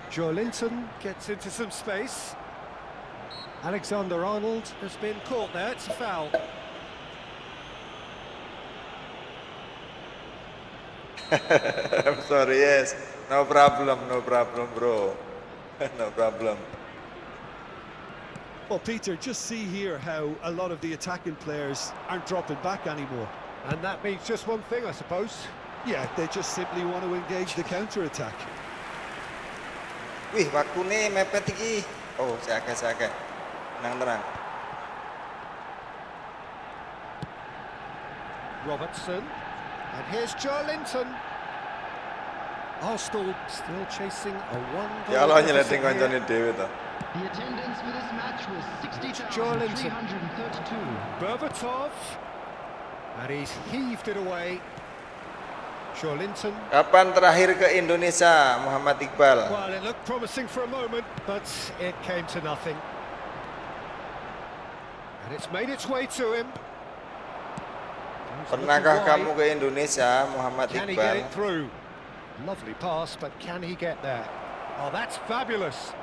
Joe Linton gets into some space. Alexander-Arnold has been caught there. It's a foul. I'm sorry, yes. No problem, bro. No problem. Well, Peter, just see here how a lot of the attacking players aren't dropping back anymore. And that means just one thing, I suppose. Yeah, they just simply want to engage the counter-attack. Wih, waktu nih mepet iki. Oh, seagak. Tenang. Robertson. And here's Joe Linton. Arsenal still chasing a one-goal Ya Allah deficit nyeleting kancane here. dhewe to. The attendance for this match was Joe Linton. 60,332. Berbatov. And he's heaved it away. Joe Linton. Kapan terakhir ke Indonesia, Muhammad Iqbal? Well, it looked promising for a moment, but it came to nothing. And it's made its way to him. Pernahkah kamu ke Indonesia, Muhammad Can he get Iqbal? it through? Lovely pass, but can he get there? Oh, that's fabulous.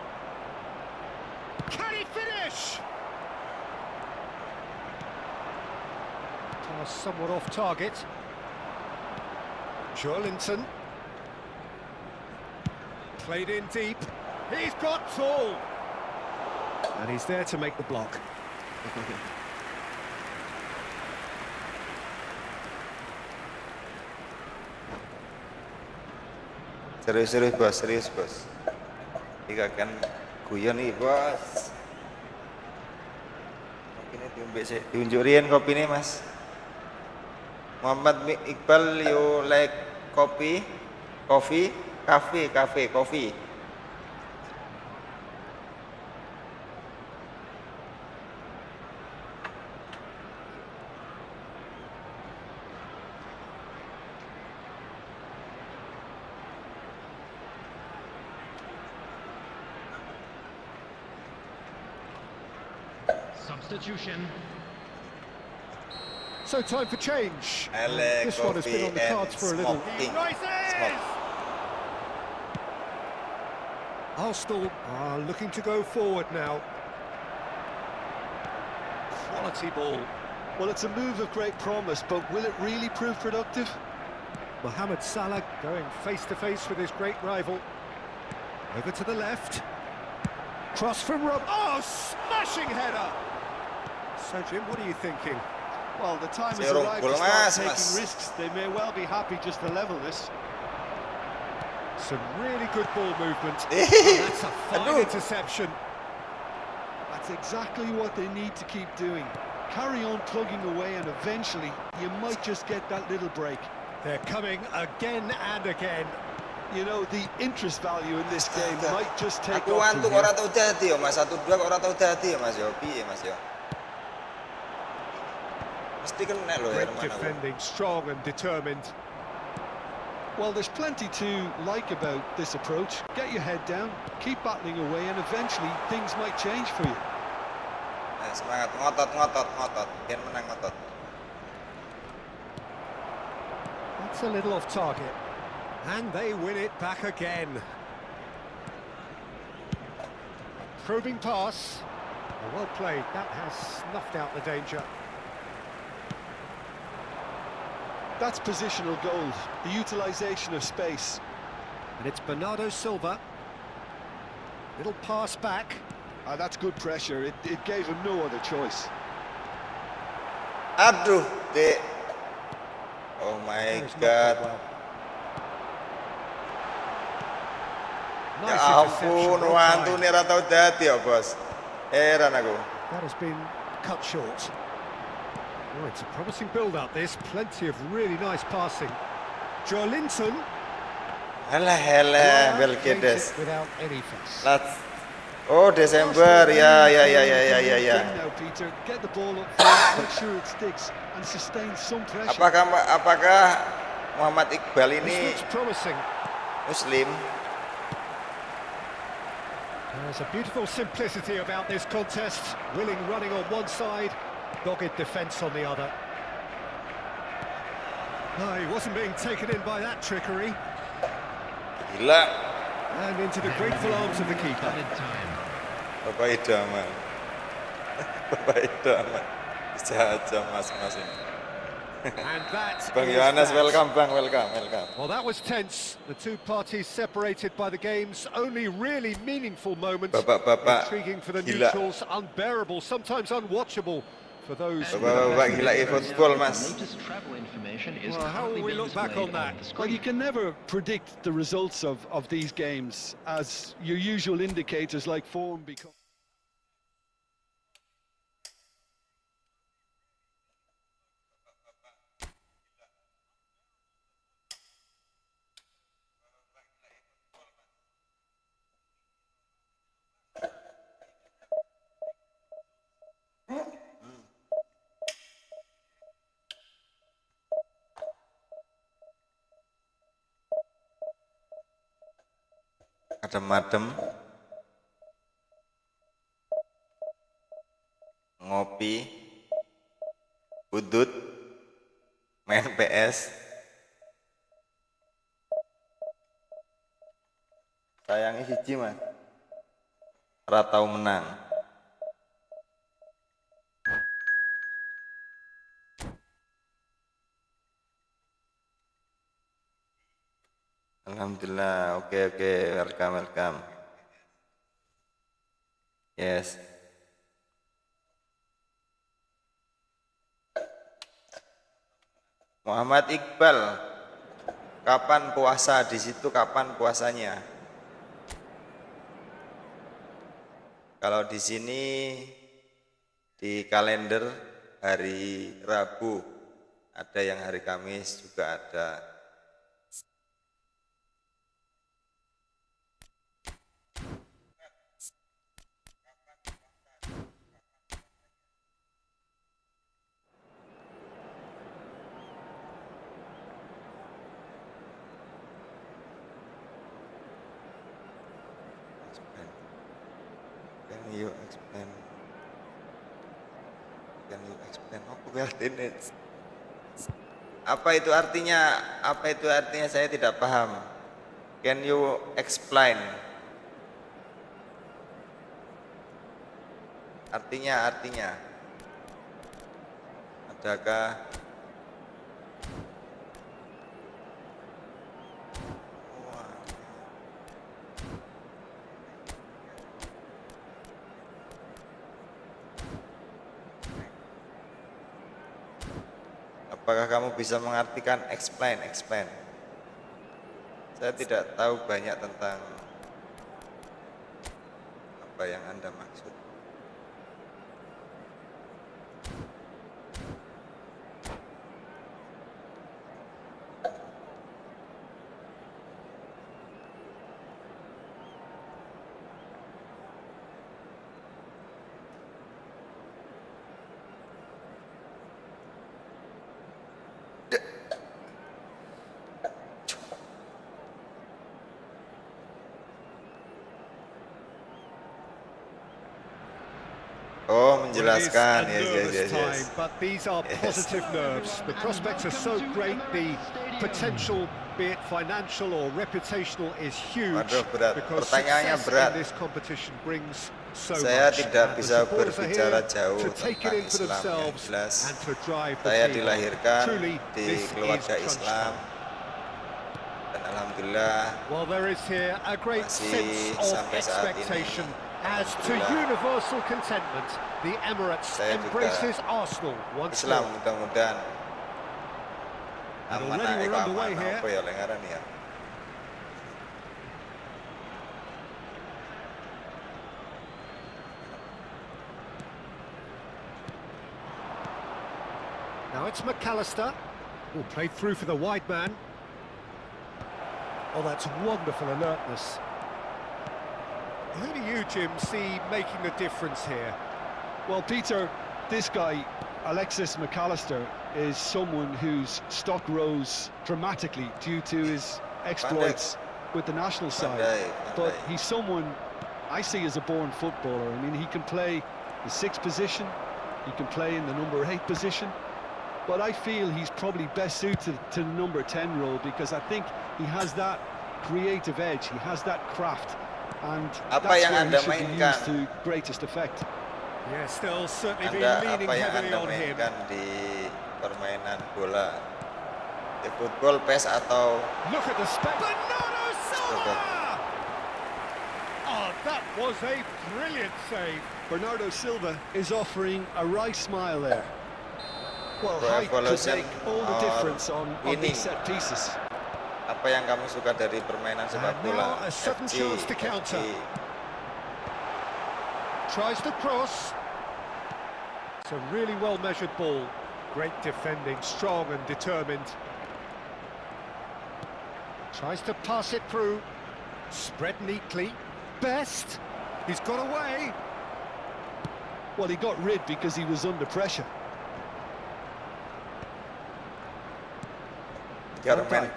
Can he finish? Pass somewhat off target. Joe Linton. Played in deep. He's got tall. And he's there to make the block. Serius bos. Ini kan guyon nih bos. Kopi ini diunjurin kopi ini mas. Muhammad Iqbal, you like coffee? Substitution. So time for change. Ale, This one has been on the cards for a little. smoking. Arsenal are looking to go forward now. Quality ball. Well, it's a move of great promise, but will it really prove productive? Mohamed Salah going face-to-face with his great rival. Over to the left. Cross from Rob. Oh, smashing header! So, Jim, what are you thinking? Well, the time has Zero arrived goal, to start taking mas. risks. They may well be happy just to level this. Some really good ball movement. Oh, that's a fine interception. That's exactly what they need to keep doing. Carry on plugging away, and eventually you might just get that little break. They're coming again and again. You know, the interest value in this game might just take Aku off from ngantuk here. ora tau dadi yo Mas, 1-2 kok ora tau dadi yo Mas yo. Piye Mas yo? Mesti kena lho ya Great mana. defending, strong and determined. Well, there's plenty to like about this approach. Get your head down, keep battling away, and eventually things might change for you. Semangat, ngotot. Biar menang ngotot. That's a little off target. And they win it back again. Probing pass. Well played. That has snuffed out the danger. That's positional gold, the utilisation of space. And it's Bernardo Silva. Little pass back. That's good pressure. It gave him no other choice. Aduh, Dek. Oh my It's not god. done well. Ya Nice ampun, interception, wantu offside. nih ora tau dadi ya, Bos. Heran aku. That has been cut short. Oh, it's a promising build-up, this. Plenty of really nice passing. Joelinton. Halah, Takes Belkedes. it without any fuss. Oh, Desember, ya. Now, Peter, get the ball up front, make sure it sticks and sustain some pressure. Apakah Muhammad Iqbal This ini looks promising. Muslim? There's a beautiful simplicity about this contest. Willing running on one side, dogged defence on the other. No, he wasn't being taken in by that trickery. Gila. And into the grateful arms of the keeper. Added time. Bapak idaman. Bapak idaman. Bisa aja mas ini. And that Bang is Yohanes, that. welcome. Well, that was tense. The two parties separated by the game's only really meaningful moment. Bapak-bapak, Intriguing for the gila. neutrals, unbearable, sometimes unwatchable for those. Bapak-bapak gila efootball, Mas. Latest travel information is Well, how will currently we being look back displayed on that? the Well, screen. you can never predict the results of these games, as your usual indicators like form become. Adem-adem. Ngopi. Udut. Main PS. Sayangi siji, Mas. Ora tau menang. Alhamdulillah, oke, welcome. Yes. Muhammad Iqbal, kapan puasa? Di situ kapan puasanya? Kalau di sini di kalender hari Rabu, ada yang hari Kamis juga ada. Can you explain Can you explain Martinez? Apa itu artinya? Apa itu artinya? Saya tidak paham. Can you explain? Artinya. Adakah apakah kamu bisa mengartikan explain? Saya tidak tahu banyak tentang apa yang Anda maksud. Oh, menjelaskan. Yes. But these are positive nerves. The prospects are so great. The potential, be it financial or reputational, is huge. Waduh, berat. Because Pertanyaannya success berat. in this competition brings so Saya much. tidak bisa berbicara jauh to take tentang it in for Islam. Yang themselves jelas, and to drive the saya team. dilahirkan Truly, di this keluarga is Islam. Dan alhamdulillah, well, there is here a great sense of sampai saat ini, expectation. As to universal contentment, the Emirates embraces Arsenal once Islam more. mudah-mudahan And already we're underway here. apa ya lengaran ya. Now it's McAllister, who played through for the wide man. Oh, that's wonderful alertness. Who do you, Jim, see making the difference here? Well, Peter, this guy, Alexis McAllister, is someone whose stock rose dramatically due to his exploits with the national side. But he's someone I see as a born footballer. I mean, he can play the 6th position, he can play in the number 8 position, but I feel he's probably best suited to the number 10 role because I think he has that creative edge, he has that craft. And that's where he should be used to greatest effect. Yeah, still certainly be leaning heavily on him. Di permainan bola, efootball, PES atau look at the Bernardo Silva! Oh, that was a brilliant save. Bernardo Silva is offering a right smile there. Well, height could make all the difference on these set pieces. Apa yang kamu suka dari permainan sepak bola? A sudden chance to counter. Tries to cross. It's a really well-measured ball. Great defending, strong and determined. Tries to pass it through. Spread neatly. Best. He's got away. Well, he got rid because he was under pressure. Perfect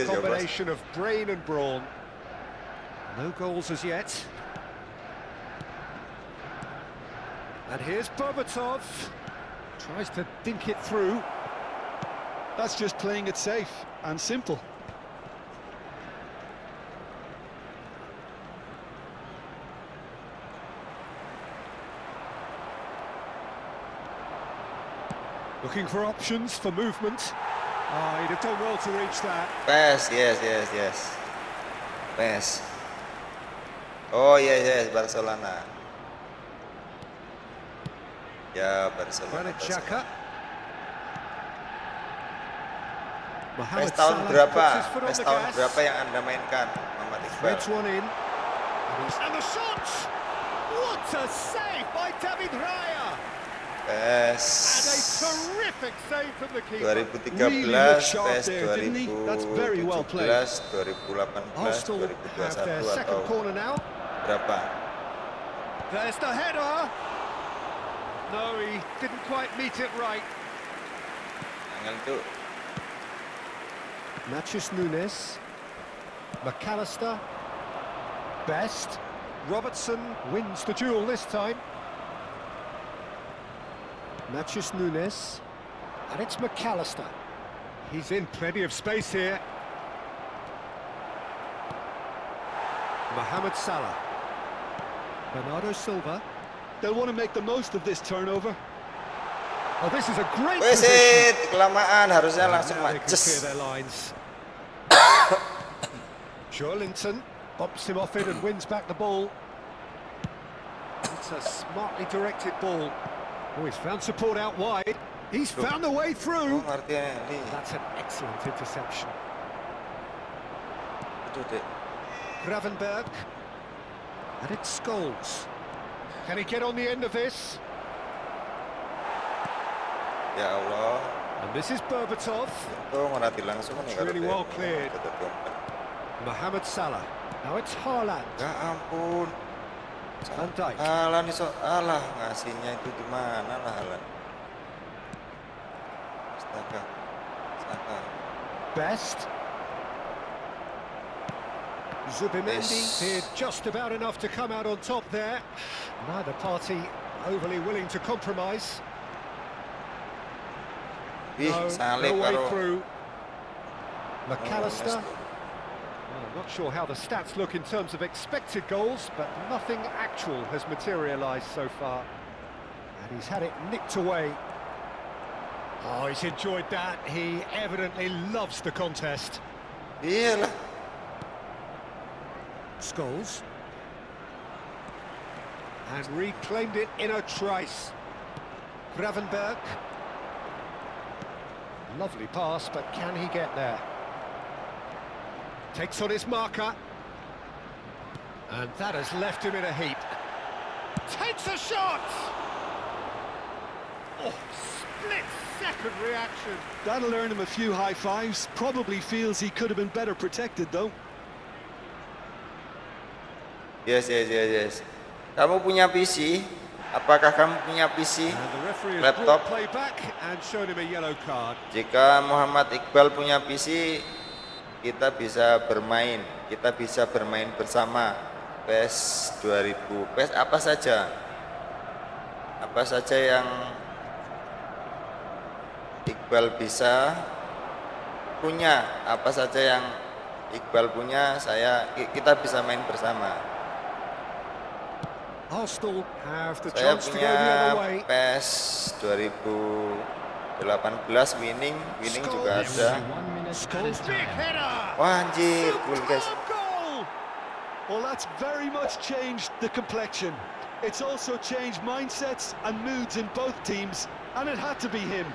combination of brain and brawn. No goals as yet. And here's Berbatov. Tries to dink it through. That's just playing it safe and simple. Looking for options for movement. He'd have done well to reach that. PES, yes. PES. Oh, yes, Barcelona. Ya, Barcelona. PES tahun berapa? PES tahun berapa yang Anda mainkan, Muhammad Iqbal? And the shot! What a save by David Raya! PES And a terrific save from the keeper. 2013, PES 2017, 2018, 2021 second corner now. Berapa? There's the header. No, he didn't quite meet it right. Angel itu. Matthews Nunes. McAllister. Best. Robertson wins the duel this time. Matthews Nunes. And it's McAllister. He's in plenty of space here. Mohamed Salah. Bernardo Silva. They'll want to make the most of this turnover. Oh, this is a great Wesit, kelamaan, harusnya langsung Now they can clear majes. their lines. Joelinton bumps him off it and wins back the ball. It's a smartly directed ball. Oh, he's found support out wide. He's found the way through. Oh, Martinelli. That's an excellent interception. Aduh, Dek. Gravenberg. And it's Scholes. Can he get on the end of this? Ya Allah. And this is Berbatov. Itu ngerati langsung nih kalau Really dia well cleared. tetap dompet. Mohamed Salah. Now it's Haaland. Ya ampun. Van Dijk. Haaland iso alah ngasihnya itu di mana lah Haaland. Astaga. Astaga. Best. Zubimendi did just about enough to come out on top there. Neither party overly willing to compromise. Wih, salib no way karo. through. McAllister. Oh, Well, I'm not sure how the stats look in terms of expected goals, but nothing actual has materialised so far. And he's had it nicked away. Oh, he's enjoyed that. He evidently loves the contest. Iyalah. Scholes. And reclaimed it in a trice. Gravenberg. Lovely pass, but can he get there? Takes on his marker. And that has left him in a heap. Takes a shot! Oh, split-second reaction. That'll earn him a few high fives. Probably feels he could have been better protected, though. Yes. Kamu punya PC? Apakah kamu punya PC? And the referee has Laptop? brought play back and shown him a yellow card. Jika Muhammad Iqbal punya PC, kita bisa bermain bersama PES 2000. PES apa saja yang Iqbal bisa punya, apa saja yang Iqbal punya, kita bisa main bersama. Arsenal have the Saya chance to go punya the other way. PES 2018 winning juga ada. 1 minute added Scholes, big time. header! Wah, anjir, cool guys. Superb goal! Well, that's very much changed the complexion. It's also changed mindsets and moods in both teams, and it had to be him.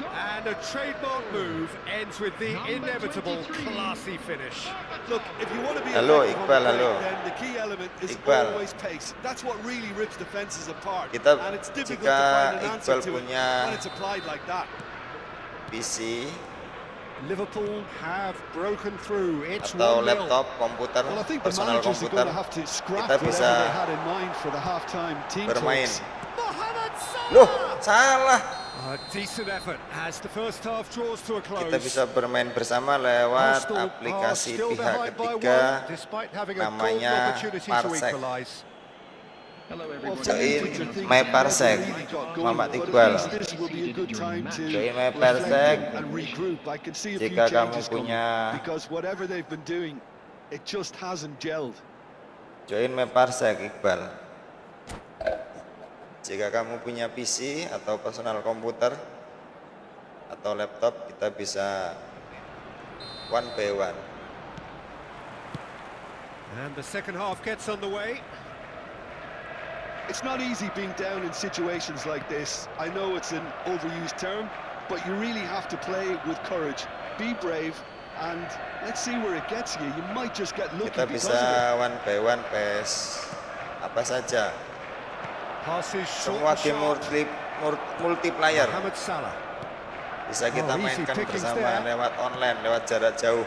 And a trademark move ends with the Number inevitable 23. classy finish. Look, if you want to be Hello, effective on Iqbal, the break, hello. then the key element is Iqbal. always pace. That's what really rips defenses apart. Kita And it's difficult jika to find an answer Iqbal to it punya when it's applied like that. PC Liverpool have broken through. It's atau 1-0. laptop, komputer, Well, I think the personal managers are komputer, going to have to scrap kita whatever bisa they had in mind for the half-time team bermain. talks. Mohamed Loh, Salah! salah. A decent effort as the first half draws to a close. Kita bisa bermain bersama lewat Arsenal are aplikasi still pihak behind by ketiga, one, despite having a golden namanya opportunity to Parsec. equalise. Hello, Well, everyone. for Join me, I think My they've Parsec, really got going, Muhammad but Iqbal. at least this will be a good time to Join My reflect Parsec. and regroup. I can see a few Jika kamu changes coming punya- because whatever they've been doing, it just hasn't gelled. Join My Parsec, Iqbal. Jika kamu punya PC atau personal komputer atau laptop, kita bisa one by one. And the second half gets underway. It's not easy being down in situations like this. I know it's an overused term, but you really have to play with courage. Be brave, and let's see where it gets you. You might just get lucky Kita because bisa of it. one by one PES apa saja. Passes short Semua and game sharp. multiplayer Mohamed Salah. bisa kita Oh, easy mainkan pickings bersama there. lewat online, lewat jarak jauh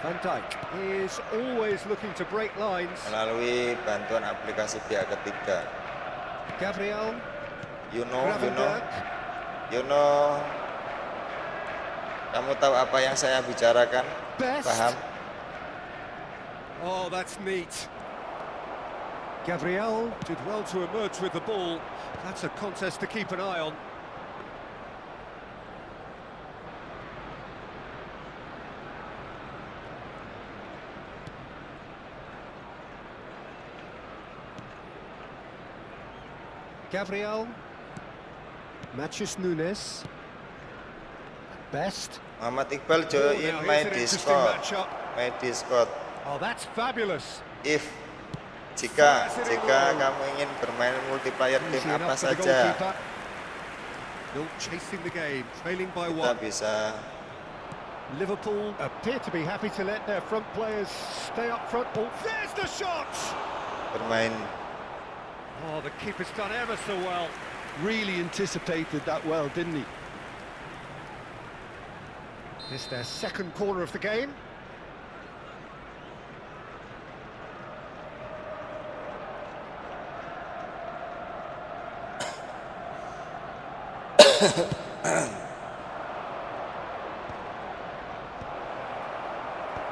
Van Dijk is always looking to break lines. melalui bantuan aplikasi pihak ketiga. Gabriel. You know, Gravenberg. kamu tahu apa yang saya bicarakan? Best. Paham? Oh, that's neat. Gabriel did well to emerge with the ball. That's a contest to keep an eye on. Gabriel, Matheus Nunes, Best. Muhammad Iqbal join my Discord. Oh, that's fabulous. Jika kamu ingin bermain multiplayer game apa saja, Still chasing the game, trailing by kita one. bisa. Liverpool appear to be happy to let their front players stay up front. Oh, there's the shot! Bermain. Oh, the keeper's done ever so well. Really anticipated that well, didn't he? It's their second corner of the game.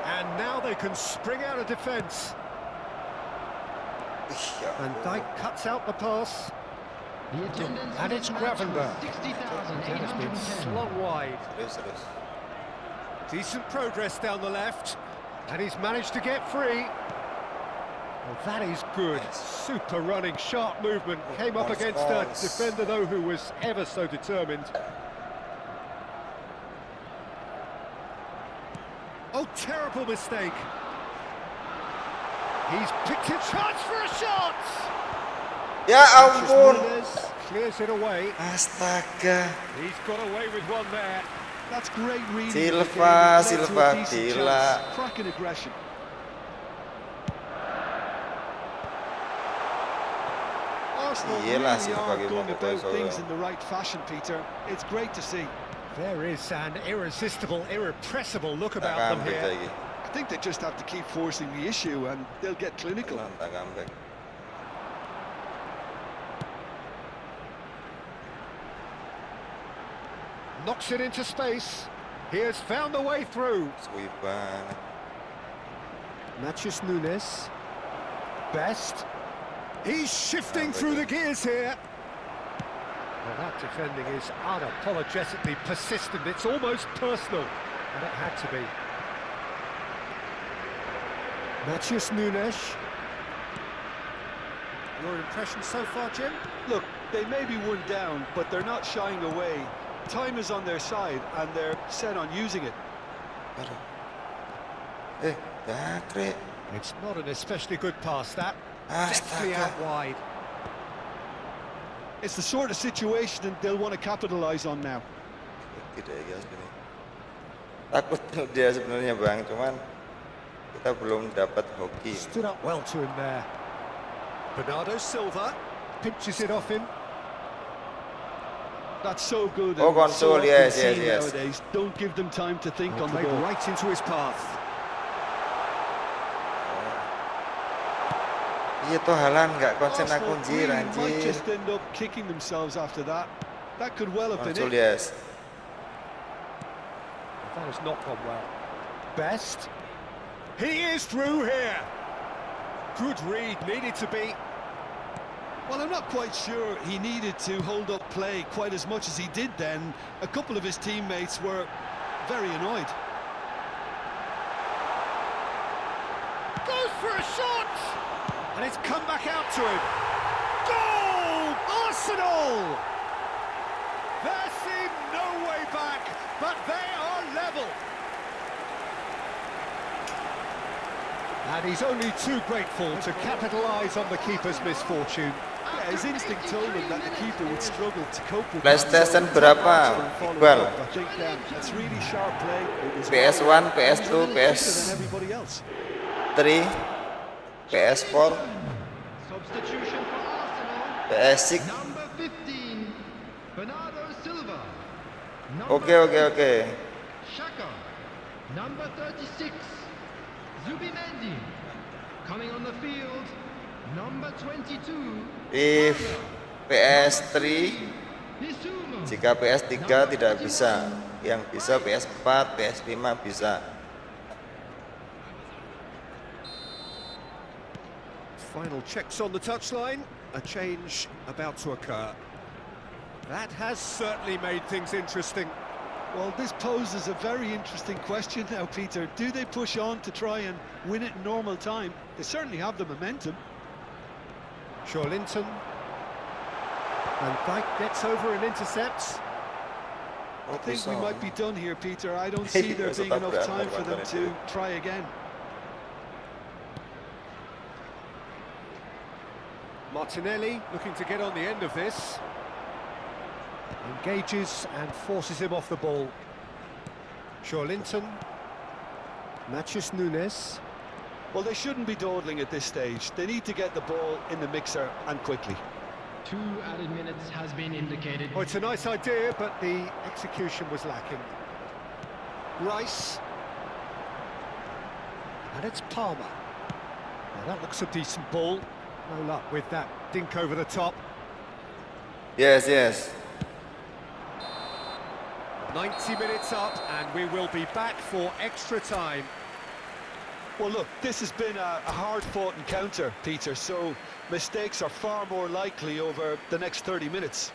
And now they can spring out of defence. And Dijk cuts out the pass. The attendance And for it's this match was Gravenberch. That has been 60,810. slung wide. Terus. Decent progress down the left. And he's managed to get free. Well, that is good. Super running, sharp movement. Came up against a defender, though, who was ever so determined. Oh, terrible mistake. He's picked a chance for a shot. Ya ampun. Nunes clears it away. Astaga. He's got away with one there. That's great reading. Silva, Led to a Silva, decent gila. chance. Cracking aggression. Arsenal Gila, really Silva are gimana going about tuh, things Solo. in the right fashion, Peter. It's great to see. There is an irresistible, irrepressible look Tak about them comeback here. lagi. I think they just have to keep forcing the issue and they'll get clinical. Tak comeback. Knocks it into space. He has found the way through. Suwi banget. Matheus Nunes. Best. He's shifting through the gears here. Well, that defending is unapologetically persistent. It's almost personal. And it had to be. Matheus Nunes. Your impression so far, Jim? Look, they may be one down, but they're not shying away. Time is on their side and they're set on using it. Aduh. Jangkrik. It's not an especially good pass, that. Astaga. Definitely out wide. It's the sort of situation that they'll want to capitalise on now. Tidak ya guys ini. Takut dia sebenarnya Bang, cuman kita belum dapat hoki. Stood up well to him there. Bernardo Silva pinches it off him. That's so good. Oh, and console, so often yes, seen yes. Nowadays, don't give them time to think on the Played ball. right into his path. Iya tuh Haaland nggak konsen Arsenal aku anjir, really might anjir. just end up kicking themselves after that. That could well have been Console it. yes. That has not gone well. Best. He is through here. Good read, needed to be. Well, I'm not quite sure he needed to hold up play quite as much as he did then. A couple of his teammates were very annoyed. Goes for a shot! And it's come back out to him. Goal! Arsenal! There seemed no way back, but they are level. And he's only too grateful to capitalise on the keeper's misfortune. Yeah, his instinct told him that the keeper would struggle to cope with PlayStation that. berapa, Iqbal? I think that's really sharp play. It was PS1, well, PS2, he's a little quicker PS3, than everybody else. PS4, Substitution for Arsenal. PS6. Number 15, Bernardo Silva. Oke. Shaka. Number 36, Zubimendi. Coming on the field, number 22, If PS3, Bissouma. jika PS3 tidak bisa, yang bisa PS4, PS5 bisa. Final checks on the touchline. A change about to occur. That has certainly made things interesting. Well, this poses a very interesting question now, Peter. Do they push on to try and win it in normal time? They certainly have the momentum. Linton. And Dijk gets over and intercepts. I think we might be done here, Peter. I don't see there being enough time for them to try again. Martinelli looking to get on the end of this. Engages and forces him off the ball. Linton. Mathias Nunes. Well, they shouldn't be dawdling at this stage. They need to get the ball in the mixer and quickly. 2 added minutes has been indicated. Oh, it's a nice idea, but the execution was lacking. Rice. And it's Palmer. Now that looks a decent ball. No luck with that dink over the top. Yes. 90 minutes up, and we will be back for extra time. Well, look, this has been a hard-fought encounter, Peter, so mistakes are far more likely over the next 30 minutes.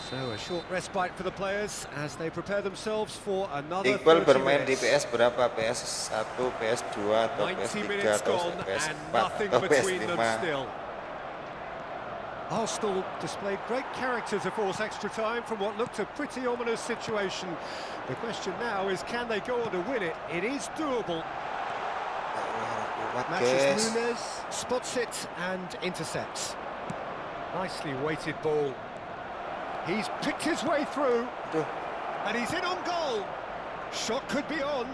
So a short respite for the players as they prepare themselves for another Iqbal 30 bermain di minutes. PS berapa? PS1, PS2, atau 90 PS3, minutes atau gone and PS4, nothing atau between them PS5. still. Arsenal displayed great character to force extra time from what looked a pretty ominous situation. The question now is, can they go on to win it? It is doable. Mathias Nunes spots it and intercepts. Nicely weighted ball. He's picked his way through, and he's in on goal. Shot could be on.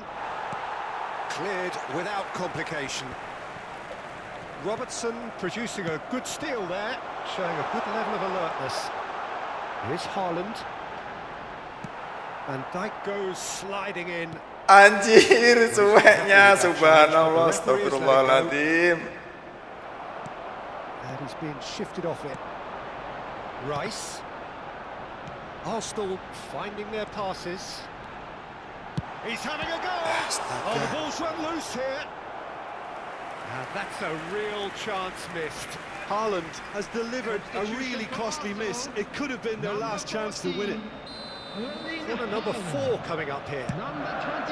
Cleared without complication. Robertson producing a good steal there, showing a good level of alertness. Here's Haaland. And Dijk goes sliding in. Anjir, suweknya, subhanallah, astagfirullahaladzim. And he's being shifted off it. Rice. Arsenal finding their passes. He's having a go. Oh, the ball's run loose here. And that's a real chance missed. Haaland has delivered a really costly miss. It could have been their last chance to win it. Corner number 4 coming up here. Number 25,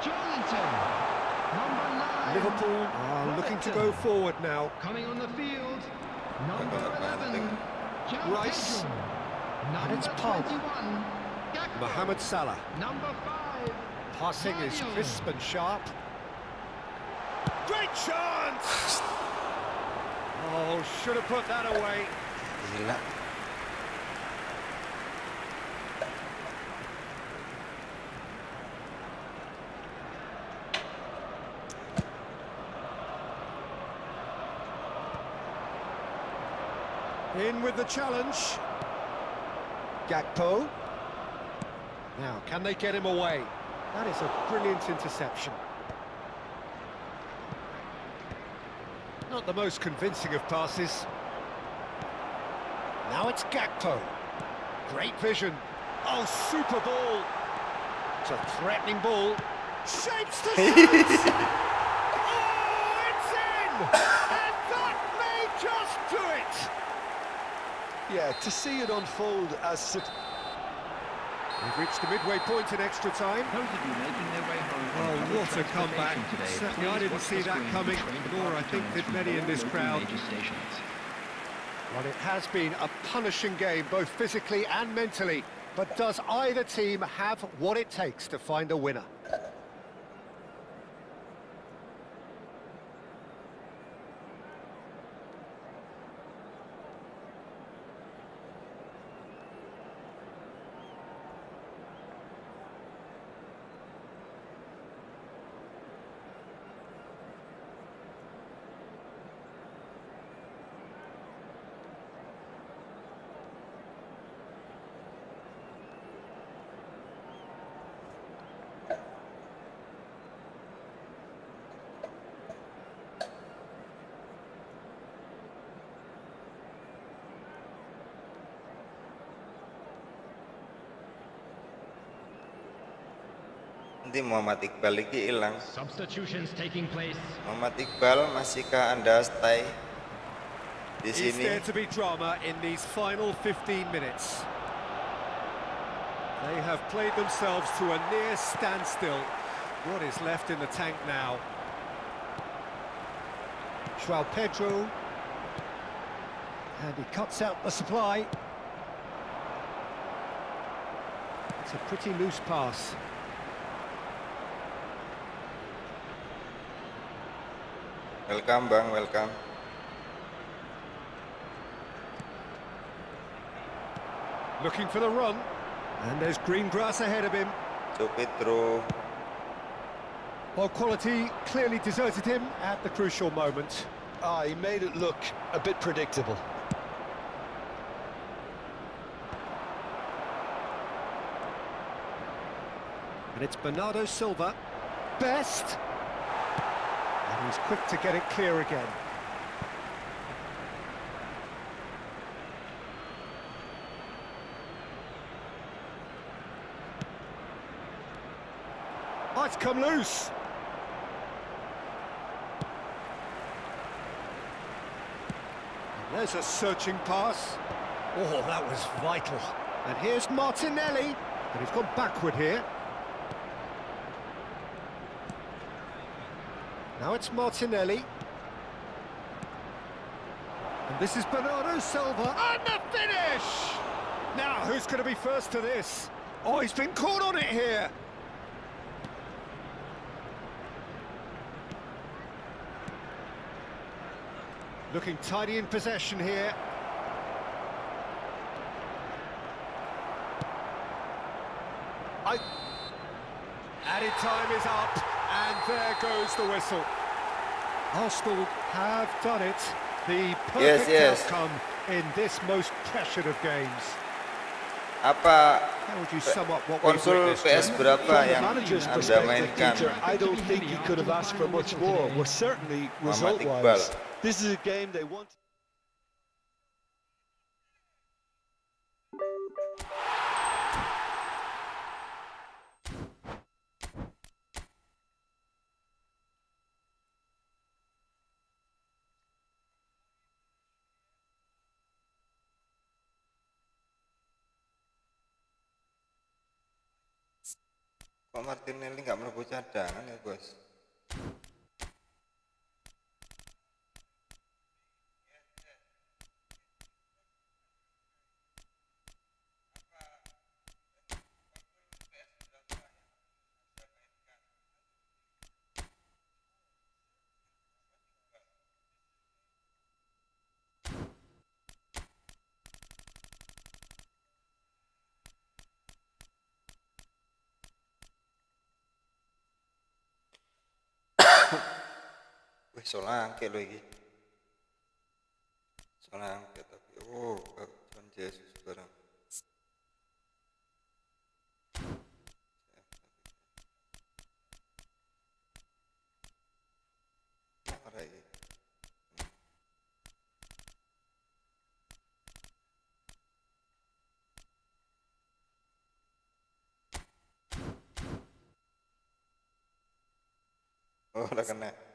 Joelinton. Number 9, Liverpool are looking to go forward now. coming on the field. Number 11, Joe Rice. Pedro. And it's Number Palmer. 21, Gakpo. Mohamed Salah. Number 5, Passing is crisp and sharp. Great chance! Oh, should have put that away. Gila. In with the challenge. Gakpo. Now, can they get him away? That is a brilliant interception. Not the most convincing of passes. Now it's Gakpo. Great vision. Oh, super ball. It's a threatening ball. Shapes the shot. Oh, it's in! And that may just do it. Yeah, to see it unfold as... We've reached the midway point in extra time. Those of you making their way home from Well, public what a comeback. transportation today, Certainly I please didn't watch see the that screen coming, for train nor I think departure did times many from in this all crowd. major stations. Well, it has been a punishing game, both physically and mentally. But does either team have what it takes to find a winner? Nanti Muhammad Iqbal lagi hilang. Substitutions taking place. Muhammad Iqbal, masihkah Anda stay di Is sini? there to be drama in these final 15 minutes? They have played themselves to a near standstill. What is left in the tank now? João Pedro. And he cuts out the supply. It's a pretty loose pass. Welcome Bang, welcome. Looking for the run. And there's green grass ahead of him. So Pedro. Well, quality clearly deserted him at the crucial moment. He made it look a bit predictable. And it's Bernardo Silva. Best. And he's quick to get it clear again. Oh, it's come loose. And there's a searching pass. Oh, that was vital. And here's Martinelli. And he's gone backward here. Now it's Martinelli. And this is Bernardo Silva. And the finish! Now, who's going to be first to this? Oh, he's been caught on it here. Looking tidy in possession here. Added time is up, and there goes the whistle. Arsenal have done it. The perfect outcome in this most pressured of games. Apa How would you sum up what we've konsul witnessed? PS berapa From the yang manager's Anda perspective, mainkan? Peter, I don't think he could have asked for much more. Well, certainly Muhammad Iqbal. result-wise, this is a game they want. Kok Martinelli nggak mlebu cadangan ya bos? Wih, Solanke lo iki. Solanke tapi John Jesus barang. Ora iki. Oh, udah kena.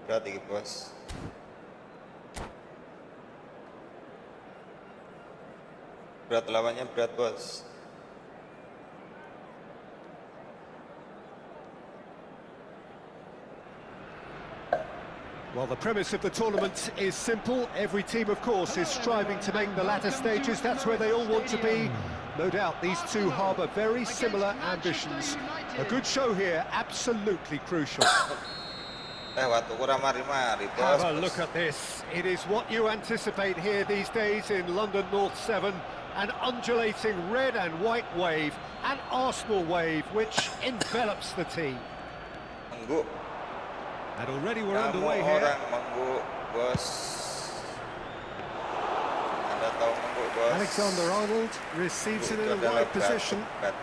Berat iki, Bos. Berat lawannya berat, Bos. Well, the premise of the tournament is simple. Every team, of course, is striving to make the latter stages. That's where they all want to be. No doubt these two harbour very similar ambitions. A good show here, absolutely crucial. Waktu kurang mari-mari, Bos. Have a look at this. It is what you anticipate here these days in London North 7. An undulating red and white wave, an Arsenal wave, which envelops the team. Mengguk. And already we're Kamu underway here. orang mengguk, Bos. Anda tahu mengguk, Bos. Alexander-Arnold receives it in a Itu adalah wide position. batu.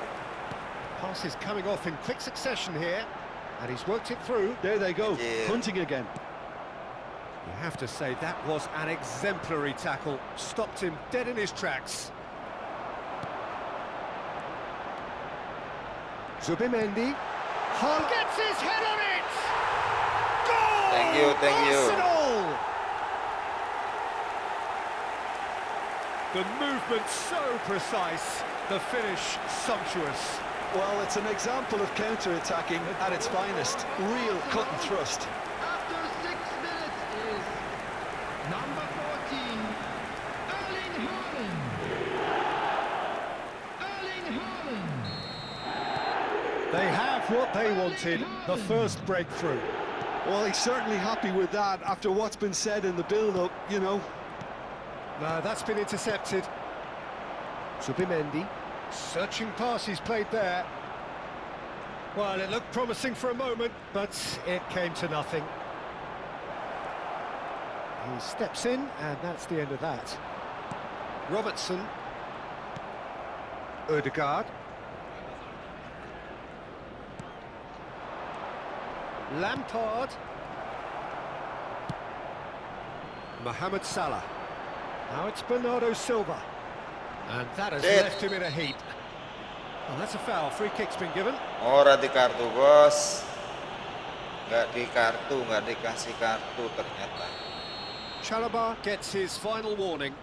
Pass is coming off in quick succession here, and he's worked it through. There they go, Yeah. hunting again. You have to say that was an exemplary tackle. Stopped him dead in his tracks. Zubimendi. Hall gets his head on it! Goal! Thank you. Arsenal! The movement so precise, the finish sumptuous. Well, it's an example of counter-attacking at its finest. Real cut and thrust. After 6 minutes is number 14, Erling Haaland. Erling Haaland. They have what they wanted, the first breakthrough. Well, he's certainly happy with that after what's been said in the build-up, you know. No, that's been intercepted. Zubimendi, searching pass he's played there. Well, it looked promising for a moment, but it came to nothing. He steps in, and that's the end of that. Robertson. Ødegaard. Lampard. Mohamed Salah. Now it's Bernardo Silva. And that has left him in a heap. Well, that's a foul. Free kick's been given. Ora di kartu, Bos. Nggak dikasih kartu ternyata. Chalobah gets his final warning.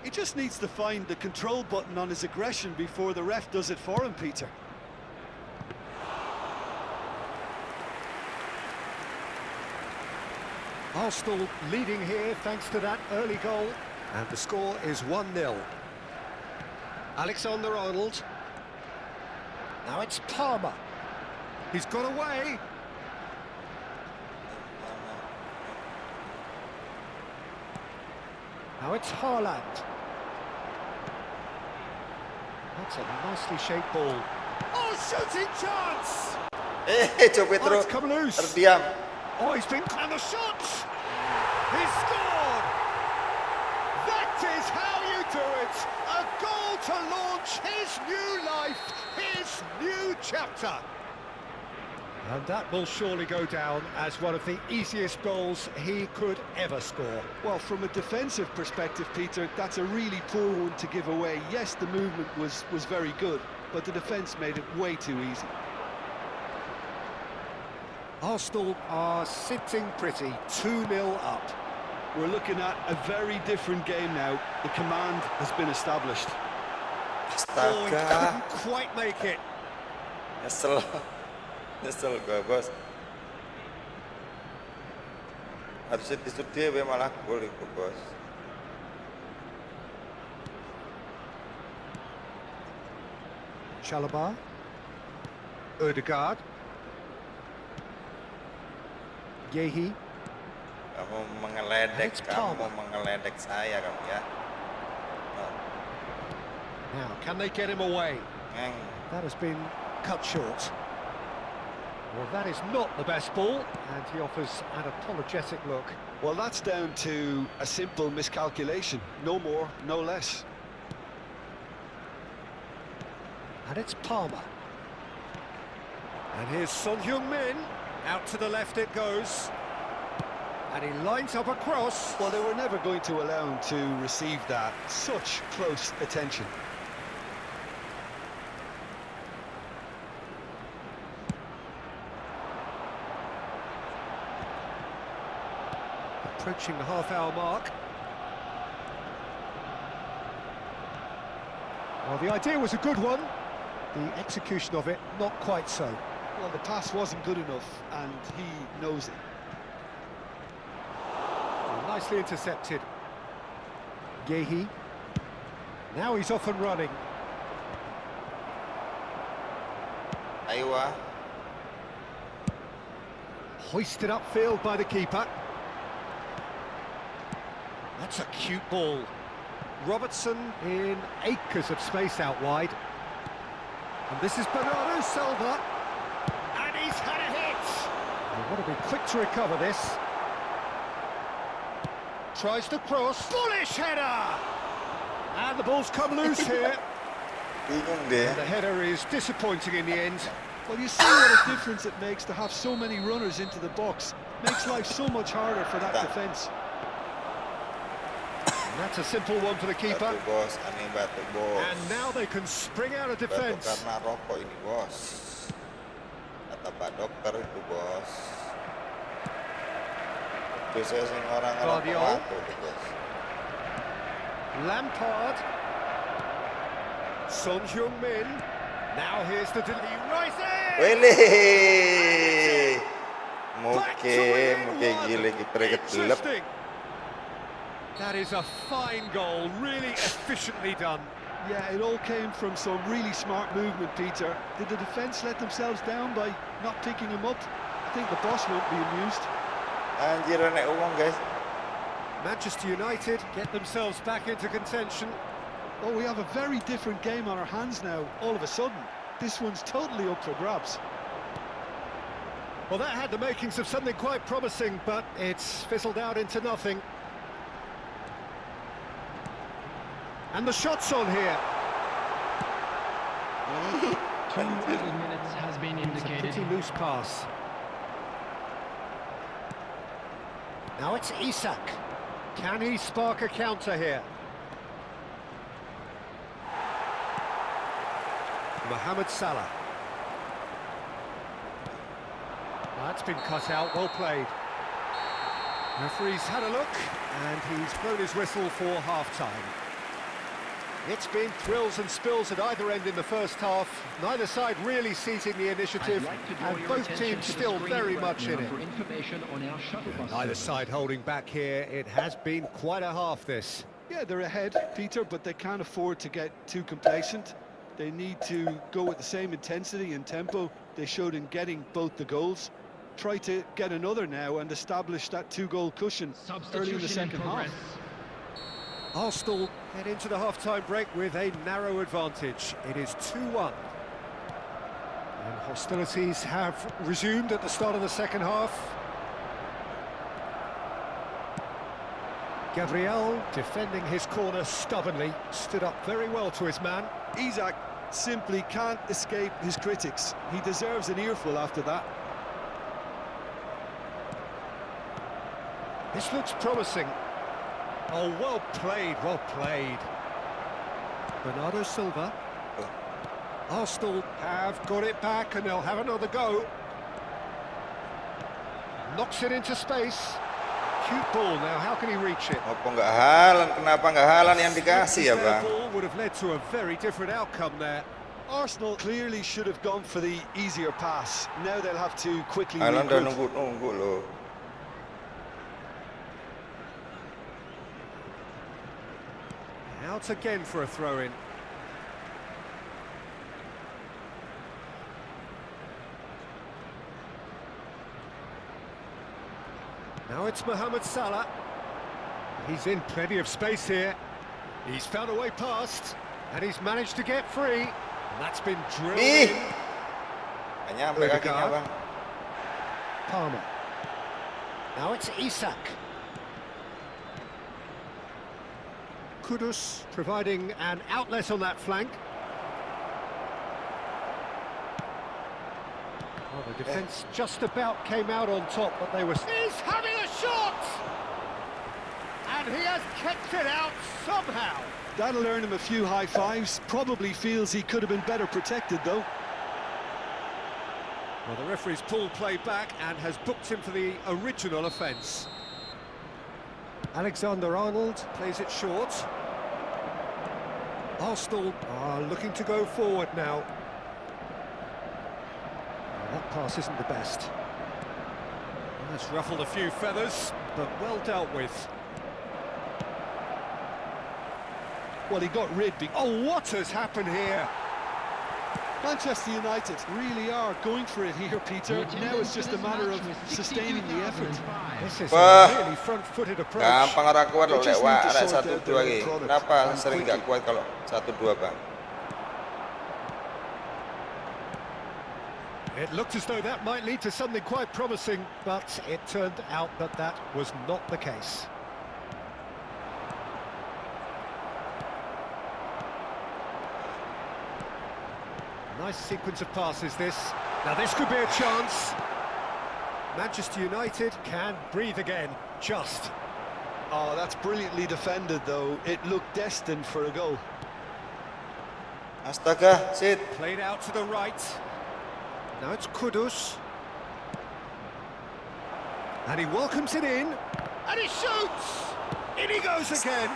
He just needs to find the control button on his aggression before the ref does it for him, Peter. Arsenal leading here thanks to that early goal. And the score is 1-0. Alexander-Arnold. Now it's Palmer. He's got away. Now it's Haaland. That's a nicely shaped ball. Oh, shooting chance! Joe Oh, Pedro it's come loose. terdiam. Oh, he's been... And the shot! He's scored! That is how you do it! A goal to launch his new life, his new chapter. And that will surely go down as one of the easiest goals he could ever score. Well, from a defensive perspective, Peter, that's a really poor one to give away. Yes, the movement was very good, but the defence made it way too easy. Arsenal are sitting pretty, 2-0 up. We're looking at a very different game now. The command has been established. Oh, he Astaga. couldn't quite make it. Nyesel gue, Bos. Harusnya disut dia malah gol itu, Bos. Chalobah. Ødegaard. Yehi. Kamu mengeledek, It's kamu Palmer. mengeledek saya kamu ya. Now, can they get him away? Meng. That has been cut short. Well, that is not the best ball, and he offers an apologetic look. Well, that's down to a simple miscalculation. No more, no less. And it's Palmer. And here's Son Heung-min. Out to the left it goes. And he lines up a cross. Well, they were never going to allow him to receive that. Such close attention. approaching the half-hour mark. Well, the idea was a good one. The execution of it, not quite so. Well, the pass wasn't good enough, and he knows it. Nicely intercepted. Gehi. Now he's off and running. Aywa. Hoisted upfield by the keeper. That's a cute ball. Robertson in acres of space out wide. And this is Bernardo Silva. And he's had a hit. They want to be quick to recover this. Tries to cross. Bullish header! And the ball's come loose here. And the header is disappointing in the end. Well, you see what a difference it makes to have so many runners into the box. Makes life so much harder for that defence. And that's a simple one for the keeper. And now they can spring out of defence. Karena rokok ini, bos. Kata Pak Dokter itu, bos. Biasanya sing orang ngerokok itu, bos. Lampard. Son Heung-min. Now here's the delivery. Rising! Wele! Muke gile kiper kedelep. That is a fine goal, really efficiently done. Yeah, it all came from some really smart movement, Peter. Did the defence let themselves down by not picking him up? I think the boss won't be amused. Anjir, nek uang, guys. Manchester United get themselves back into contention. Oh, we have a very different game on our hands now, all of a sudden. This one's totally up for grabs. Well, that had the makings of something quite promising, but it's fizzled out into nothing. And the shot's on here. 2 minutes has been indicated. It's a pretty loose pass. Now it's Isak. Can he spark a counter here? Mohamed Salah. That's been cut out, well played. Referee's had a look, and he's blown his whistle for half-time. It's been thrills and spills at either end in the first half. Neither side really seizing the initiative, and both teams still very much in it. Neither side holding back here. It has been quite a half, this. Yeah, they're ahead, Peter, but they can't afford to get too complacent. They need to go with the same intensity and tempo they showed in getting both the goals. Try to get another now and establish that two-goal cushion early in the second half. Arsenal head into the half-time break with a narrow advantage. It is 2-1. And hostilities have resumed at the start of the second half. Gabriel, defending his corner stubbornly, stood up very well to his man. Isak simply can't escape his critics. He deserves an earful after that. This looks promising. Oh, well played, well played. Bernardo Silva. Arsenal have got it back and they'll have another go. Knocks it into space. Cute ball now, how can he reach it? Apa nggak Haaland? Kenapa nggak Haaland yang dikasih ya, Bang? Ball would have led to a very different outcome there. Arsenal clearly should have gone for the easier pass. Now they'll have to quickly Haaland udah regroup. nunggu loh. Out again for a throw-in. Now it's Mohamed Salah. He's in plenty of space here. He's found a way past, and he's managed to get free. And that's been drilled in. Nggak nyampe kakinya, Bang. Palmer. Now it's Isak. Kudus providing an outlet on that flank. Well, the defence just about came out on top, but they were... He's having a shot! And he has kept it out somehow. That'll earn him a few high fives. Probably feels he could have been better protected, though. Well, the referee's pulled play back and has booked him for the original offence. Alexander-Arnold plays it short. Arsenal are looking to go forward now. That pass isn't the best. That's ruffled a few feathers, but well dealt with. Well, he got rid. Oh, what has happened here? Manchester United really are going for it here, Peter. Now it's just a matter of sustaining the effort. This is a really front-footed approach. Gampang orang kuat loh lewat ada 1-2 lagi. Kenapa sering nggak kuat kalau 1-2 bang? It looked as though that might lead to something quite promising, but it turned out that that was not the case. Nice sequence of passes this. Now this could be a chance. Manchester United can breathe again, just. Oh, that's brilliantly defended though. It looked destined for a goal. Astaga, sit. Played out to the right. Now it's Kudus. And he welcomes it in. And he shoots! In he goes again.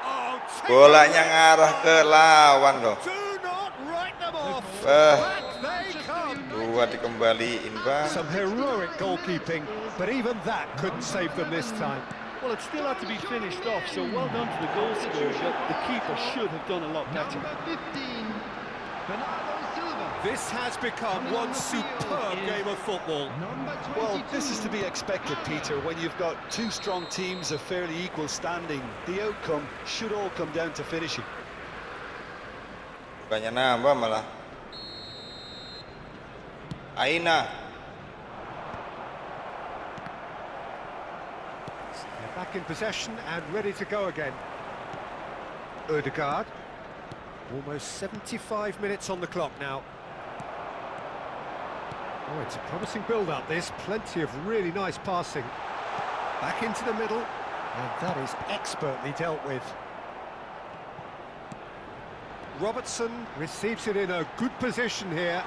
Oh, bolanya ngarah ke lawan loh. Do not write them off. Back they come. Dua dikembaliin bang. Some heroic goalkeeping, but even that couldn't save them this time. Well, it still had to be finished off, so well done to the goal scorer, but the keeper should have done a lot better. This has become one superb game of football. Well, this is to be expected, Peter, when you've got two strong teams of fairly equal standing. The outcome should all come down to finishing. Bukannya nambah malah. Aina. They're back in possession and ready to go again. Ødegaard. Almost 75 minutes on the clock now. Oh, it's a promising build-up, this. Plenty of really nice passing. Back into the middle, and that is expertly dealt with. Robertson receives it in a good position here.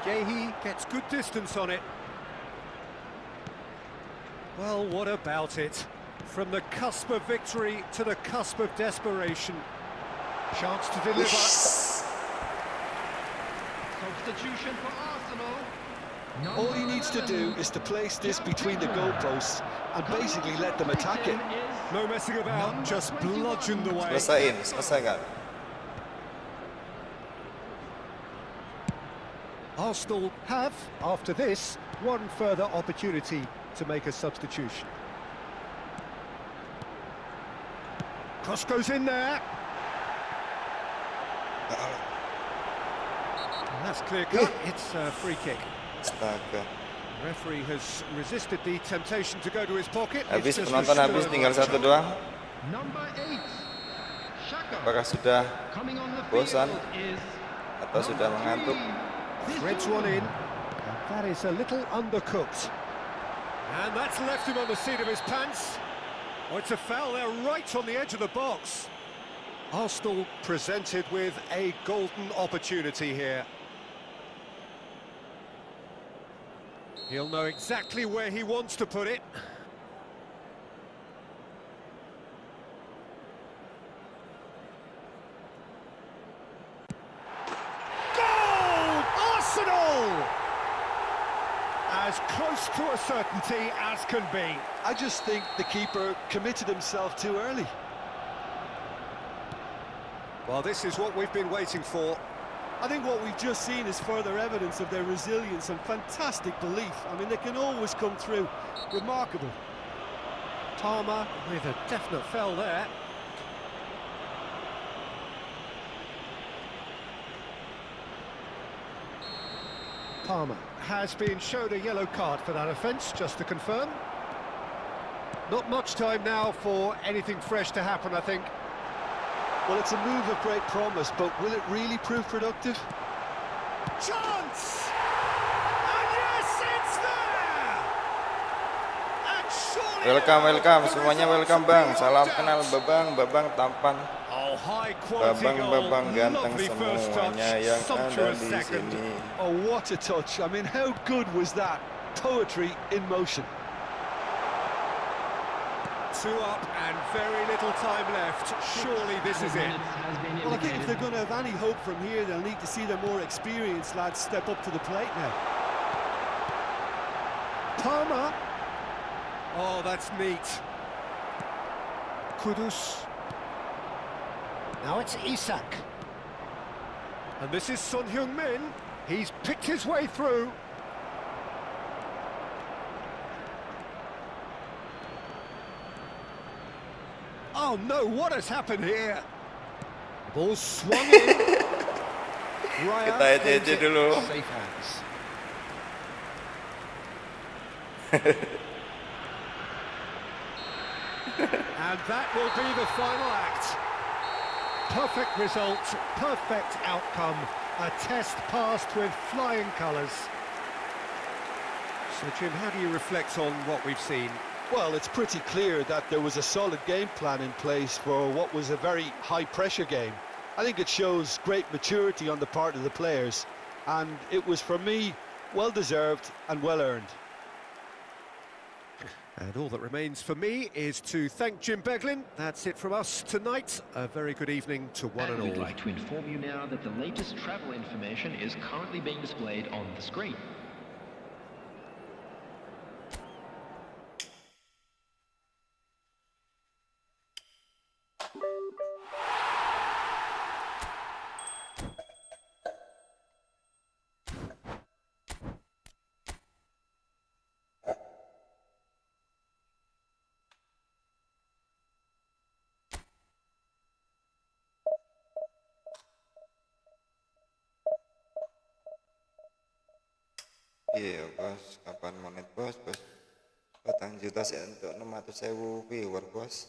Gehi gets good distance on it. Well, what about it? From the cusp of victory to the cusp of desperation. Chance to deliver. Substitution for Arsenal. All he needs to do is to place this between the goalposts and basically let them attack it. No messing about, just bludgeoned away. Selesaikan. Arsenal have, after this, one further opportunity to make a substitution. Cross goes in there. And that's clear cut. It's a free kick. Astaga. The referee has resisted the temptation to go to his pocket. Habis penonton habis, tinggal satu doang. Apakah sudah bosan atau sudah mengantuk? Threads one in. And that is a little undercooked. And that's left him on the seat of his pants. Oh, it's a foul there right on the edge of the box. Arsenal presented with a golden opportunity here. He'll know exactly where he wants to put it. Goal! Arsenal! As close to a certainty as can be. I just think the keeper committed himself too early. Well, this is what we've been waiting for. I think what we've just seen is further evidence of their resilience and fantastic belief. I mean, they can always come through. Remarkable. Palmer with a definite foul there. Palmer has been shown a yellow card for that offence, just to confirm. Not much time now for anything fresh to happen, I think. Well, it's a move of great promise, but will it really prove productive? Chance! And yes, it's there! And surely... Welcome, semuanya welcome bang. Salam kenal babang tampan. Oh, high quality goal. Babang ganteng Lovely first touch. semuanya yang ada Sumptuous di second. sini. Oh, what a touch. I mean, how good was that? Poetry in motion. 2 up and very little time left. Surely this is it. Well, I think if they're going to have any hope from here, they'll need to see their more experienced lads step up to the plate now. Palmer. Oh, that's neat. Kudus. Now it's Isak. And this is Son Heung-min. He's picked his way through. Oh no, what has happened here? Ball swung in. Kita aja dulu. Safe hands. And that will be the final act. Perfect result, perfect outcome. A test passed with flying colours. So Jim, how do you reflect on what we've seen? Well, it's pretty clear that there was a solid game plan in place for what was a very high-pressure game. I think it shows great maturity on the part of the players, and it was, for me, well-deserved and well-earned. And all that remains for me is to thank Jim Beglin. That's it from us tonight. A very good evening to one and all. We'd like to inform you now that the latest travel information is currently being displayed on the screen. Iya bos, kapan monet bos? 4 juta sih untuk 600.000 viewer bos.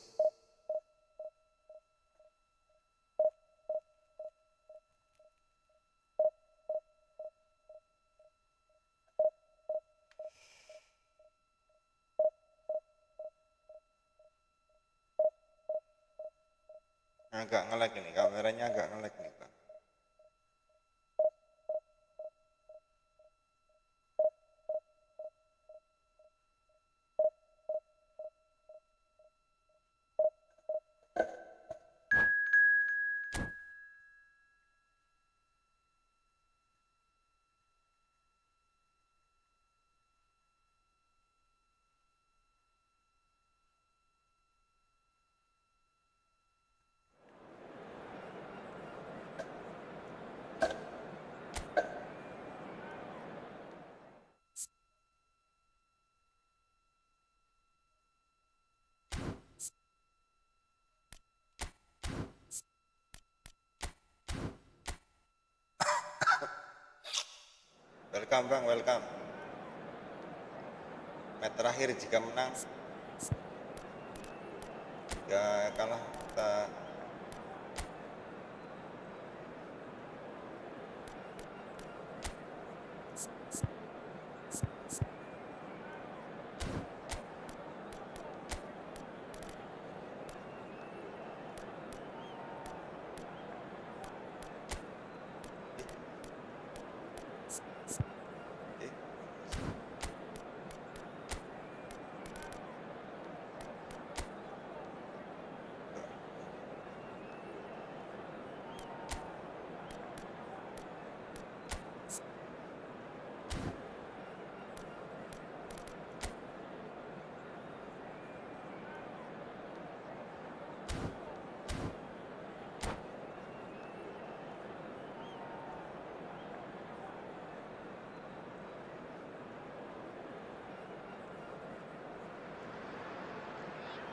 Agak nge-lag ini, kameranya agak nge-lag nih Pak. Welcome Bang, welcome. Match terakhir jika menang, jika kalah kita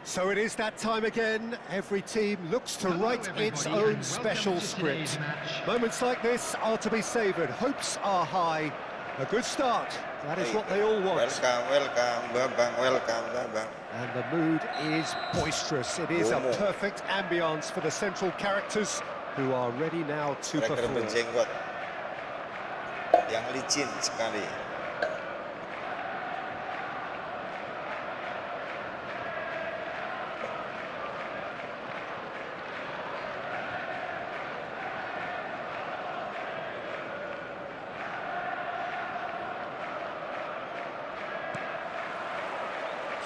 So it is that time again. Every team looks to write its own special script. Moments like this are to be savoured. Hopes are high. A good start. That is what they all want. Welcome, Babang, welcome, Babang. And the mood is boisterous. It is a perfect ambience for the central characters who are ready now to perform. Berjenggot yang licin sekali.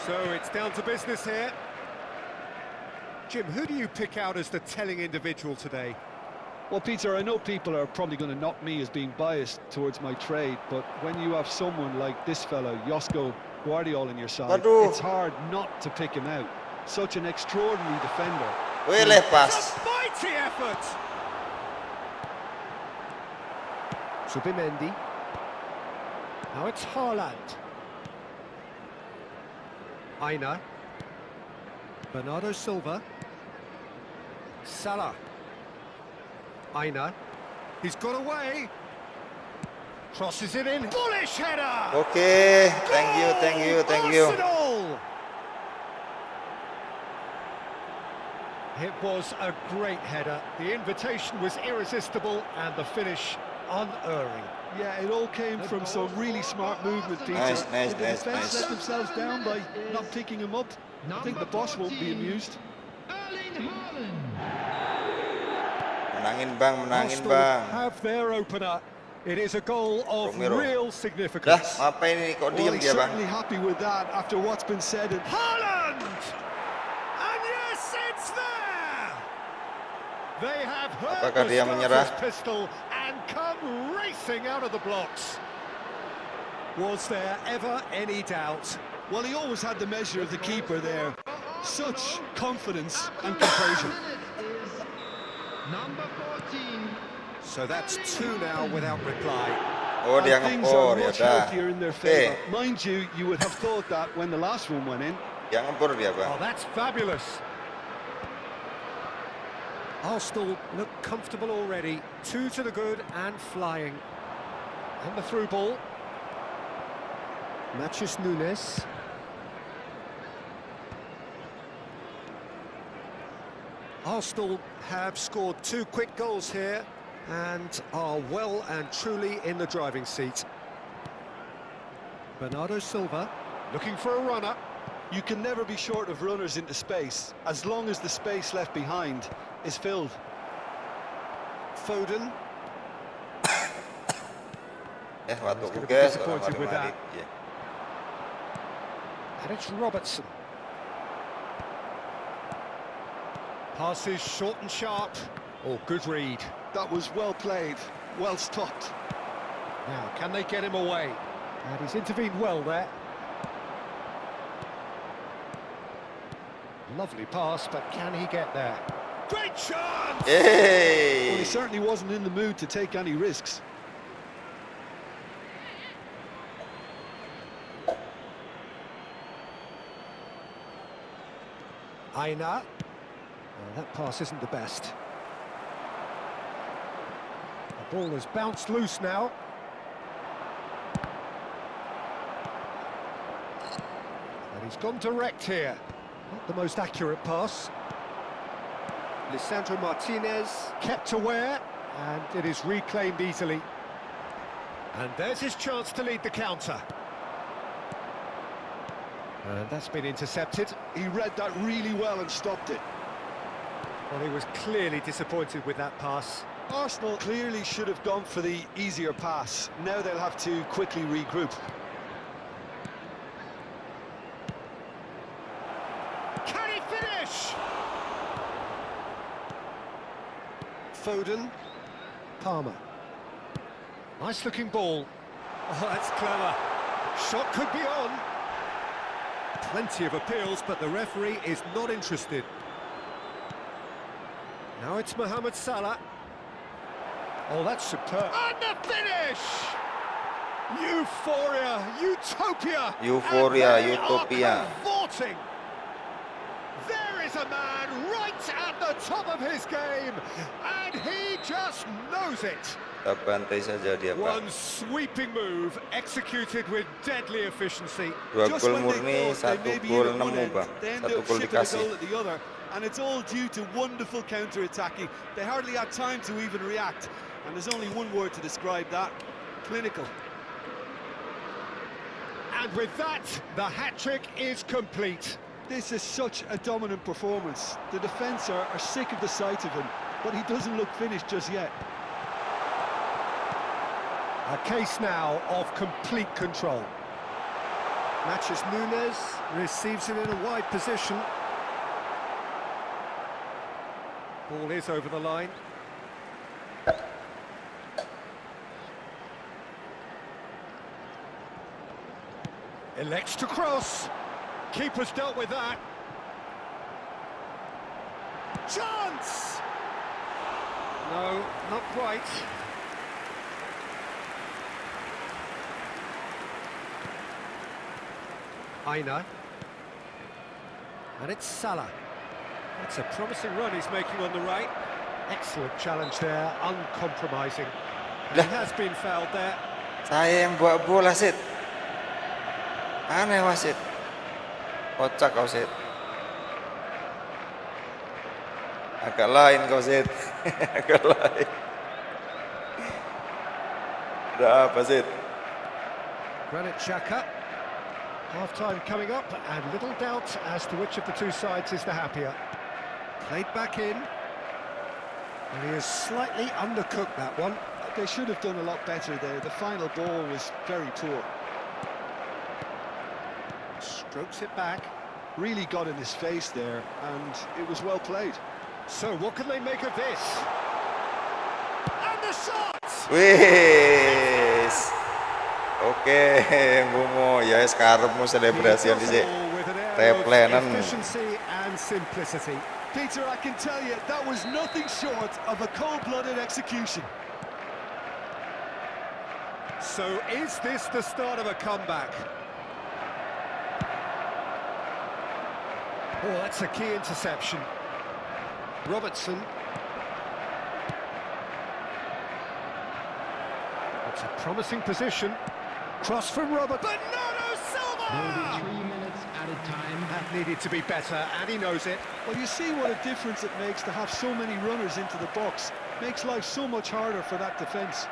So it's down to business here. Jim, who do you pick out as the telling individual today? Well, Peter, I know people are probably going to knock me as being biased towards my trade, but when you have someone like this fellow, Josko Guardiola, in your side, it's hard not to pick him out. Such an extraordinary defender. It's a mighty effort! Subimendi. Now it's Haaland. Aina. Bernardo Silva. Salah. Aina. He's got away. Crosses it in. Bullish header! Okay, thank you. Arsenal! It was a great header. The invitation was irresistible and the finish unerring. Yeah, it all came from some really smart movement, Peter. Nice. Did the defence let themselves down by not picking him up? I think the boss won't be amused. Menangin bang. Arsenal have their opener. It is a goal of real significance. Dah, ngapain ini kok Well, diem he's dia, Bang? certainly happy with that after what's been said. And Haaland! And yes, it's there! They have heard Apakah dia the menyerah? starter's pistol and come racing out of the blocks. Was there ever any doubt? well, he always had the measure of the keeper there. Such confidence and composure. Number 14. So that's 2 now without reply. Oh, dia And things ngempor, are ya much dah. healthier in their Oke, favour. Mind you, you would have thought that when the last one went in. dia ngempor dia, Bang. Oh, that's fabulous. Arsenal look comfortable already. 2 to the good and flying. And the through ball. Matheus Nunes. Arsenal have scored 2 quick goals here and are well and truly in the driving seat. Bernardo Silva looking for a runner. You can never be short of runners into space, as long as the space left behind is filled. Foden. Waktu gonna be guys, disappointed with that. Yeah. And it's Robertson. Passes short and sharp. Oh, good read. That was well played, well stopped. Now, can they get him away? And he's intervened well there. Lovely pass, but can he get there? Great chance! Hey! Well, he certainly wasn't in the mood to take any risks. Aina. Well, that pass isn't the best. The ball has bounced loose now. And he's gone direct here. Not the most accurate pass. Lisandro Martinez kept aware, and it is reclaimed easily. And there's his chance to lead the counter. And that's been intercepted. He read that really well and stopped it. Well, he was clearly disappointed with that pass. Arsenal clearly should have gone for the easier pass. Now they'll have to quickly regroup. Can he finish? Foden. Palmer. Nice looking ball. Oh, that's clever. Shot could be on. Plenty of appeals, but the referee is not interested. Now it's Mohamed Salah. Oh, that's superb. And the finish! Euphoria, utopia! Euphoria, And they utopia. are cavorting. There is a man right at the top of his game, and he just knows it. Kita bantai saja dia, Bang. One sweeping move executed with deadly efficiency. 2 Just gol when they murni, thought they 1 may be gol in at one nemu, end, Bang. they end 1 up gol shipping a dikasih. goal at the other, and it's all due to wonderful counter-attacking. They hardly had time to even react, and there's only one word to describe that: clinical. And with that, the hat-trick is complete. This is such a dominant performance. The defence are sick of the sight of him, but he doesn't look finished just yet. A case now of complete control. Matheus Nunes receives it in a wide position. Ball is over the line. Elects to cross. Keeper's dealt with that. Chance! No, not quite. Aina. And it's Salah. That's a promising run he's making on the right. Excellent challenge there, uncompromising. And he has been fouled there. Saya yang buat bola, Sid. Aneh wasit. Kocak kau, Sid. Agak lain kau, Sid. Agak lain. Ada apa, Sid? Granit Xhaka. Half-time coming up, and little doubt as to which of the two sides is the happier. Played back in. And he has slightly undercooked that one. They should have done a lot better there. The final ball was very poor. Strokes it back. Really got in his face there, and it was well played. So what can they make of this? And the shot! Wis. Oke, Bumo, ya sekarang mau selebrasi di sini. Replenan. Efficiency and simplicity. Peter, I can tell you that was nothing short of a cold-blooded execution. So is this the start of a comeback? Oh, that's a key interception. Robertson. That's a promising position. Cross from Robert. Bernardo Silva! Maybe 3 minutes added time. That needed to be better, and he knows it. Well, you see what a difference it makes to have so many runners into the box. Makes life so much harder for that defence.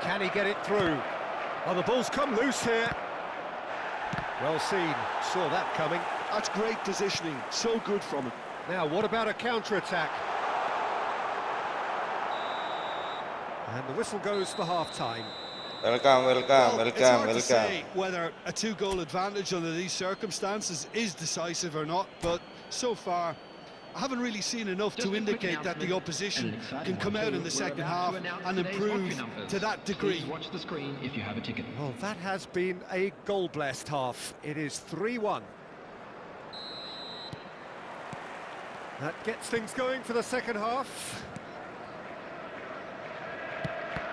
Can he get it through? Oh, the ball's come loose here. Well seen, saw that coming. That's great positioning, so good from him. Now, what about a counter-attack? And the whistle goes for half-time. Welcome. It's hard to say whether a two-goal advantage under these circumstances is decisive or not, but so far, I haven't really seen enough to indicate that the opposition can come out in the second half and improve to that degree. Please watch the screen if you have a ticket. Well, that has been a goal-blessed half. It is 3-1. That gets things going for the second half.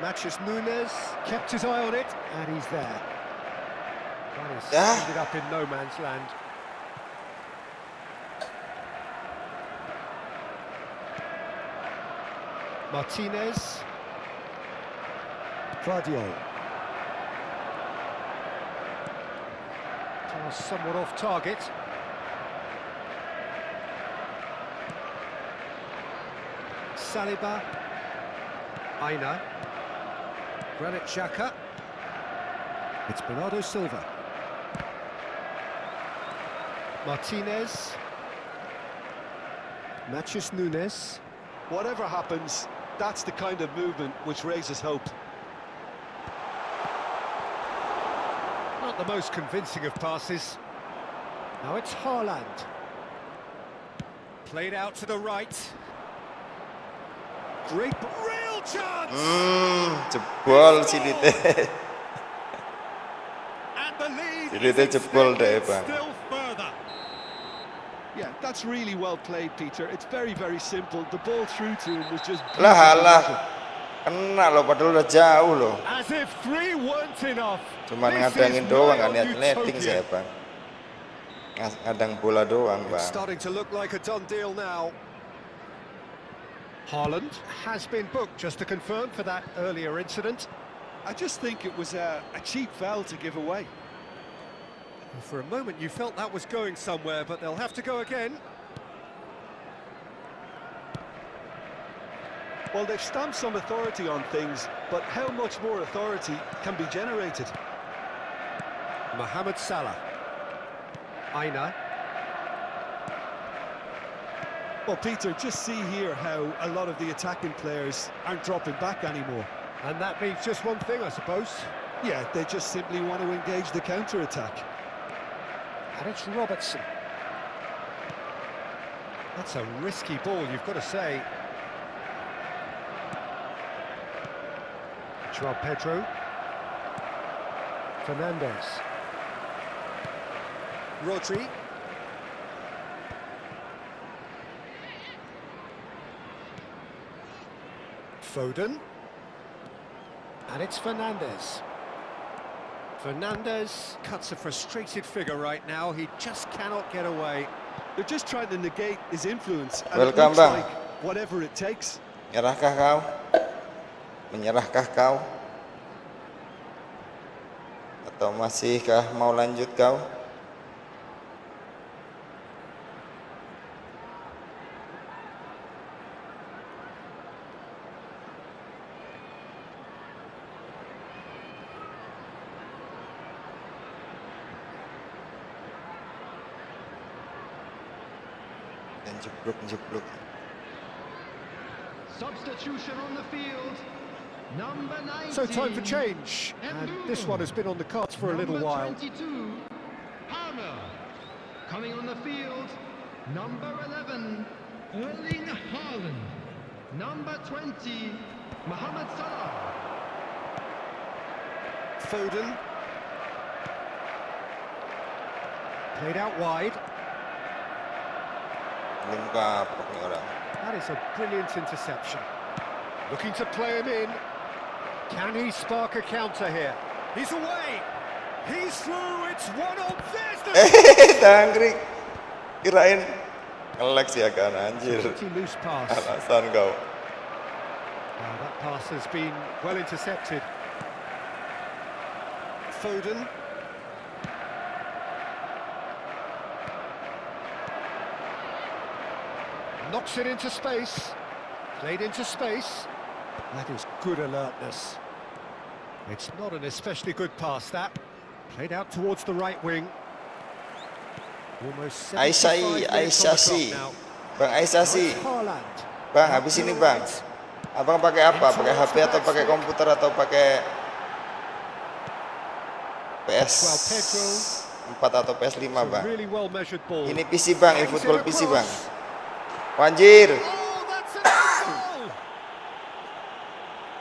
Matches Nunes, kept his eye on it, and he's there. That is ended up in no man's land. Martinez. Claudio. Somewhat off target. Saliba. Aina. Granit Xhaka. It's Bernardo Silva. Martinez. Matches Nunes. Whatever happens, that's the kind of movement which raises hope. Not the most convincing of passes. Now it's Haaland. Played out to the right. Great, real chance! Jebol Cilite. And the lead Cilite jebol deh, Bang. still further. Yeah, that's really well played, Peter. It's very, very simple. The ball through to him was just... Lah, kena loh, padahal udah jauh loh. As if 3 weren't enough. Cuman ngadangin doang, nggak niat netting saya, Bang. Ngadang bola doang, Bang. It's starting to look like a done deal now. Haaland has been booked, just to confirm, for that earlier incident. I just think it was a cheap foul to give away. For a moment you felt that was going somewhere, but they'll have to go again. Well, they've stamped some authority on things, but how much more authority can be generated? Mohamed Salah. Aina. Well, Peter, just see here how a lot of the attacking players aren't dropping back anymore. And that means just one thing, I suppose. Yeah, they just simply want to engage the counter-attack. And it's Robertson. That's a risky ball, you've got to say. Joao Pedro. Fernandez. Rodri. Foden. And it's Fernandez. Fernandez cuts a frustrated figure right now. He just cannot get away. They're just trying to negate his influence. And Welcome, it looks Bang. like whatever it takes. Menyerahkah kau? Menyerahkah kau? Atau masihkah mau lanjut kau? Dan jeblok. Substitution on the field. Number 19. So time for change. And this one has been on the cards for a little while. 22. Palmer. Coming on the field. Number 11. Erling Haaland. Number 20. Mohamed Salah. Foden. Played out wide. Belum kapok nih orang. That is a brilliant interception. Looking to play him in. Can he spark a counter here? He's away. He's through. It's one on. There's the Tangkrik. Kirain ngelek sih akan anjir. pretty loose pass. Alasan kau. That pass has been well intercepted. Foden. Knocks it into space. Played into space. That is good alertness. It's not an especially good pass, that. Played out towards the right wing. Almost 75 minutes on the clock now. Bang Aisasi. Haaland. Bang, habis ini bang. Abang pakai apa? Pakai HP atau pakai komputer atau pakai PS4 atau PS5 bang? Really well measured ball. Ini PC bang, efootball PC bang. Wanjir. Oh, that's a goal!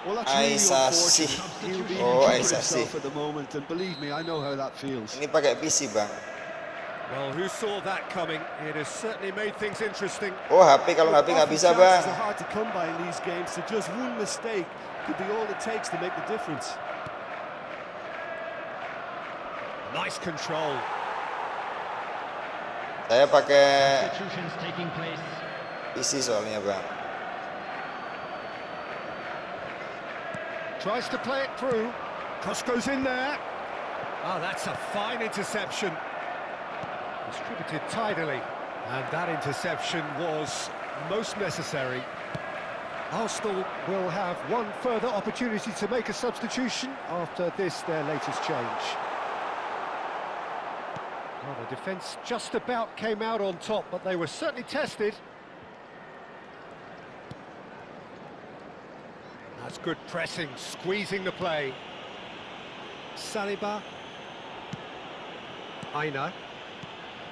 Well, that's really Aisasi. unfortunate. He'll be Oh, enjoying Aisasi. himself at the moment, and believe me, I know how that feels. Ini pakai PC bang. Well, who saw that coming? It has certainly made things interesting. Oh HP, kalau HP nggak bisa bang. Chances are hard to come by in these games, so just one mistake could be all it takes to make the difference. Nice control. Saya pakai Substitutions taking place. PC soalnya bang. Tries to play it through. Cross goes in there. Oh, that's a fine interception. Distributed tidily. And that interception was most necessary. Arsenal will have one further opportunity to make a substitution after this, their latest change. Well, the defence just about came out on top, but they were certainly tested. That's good pressing, squeezing the play. Saliba. Aina.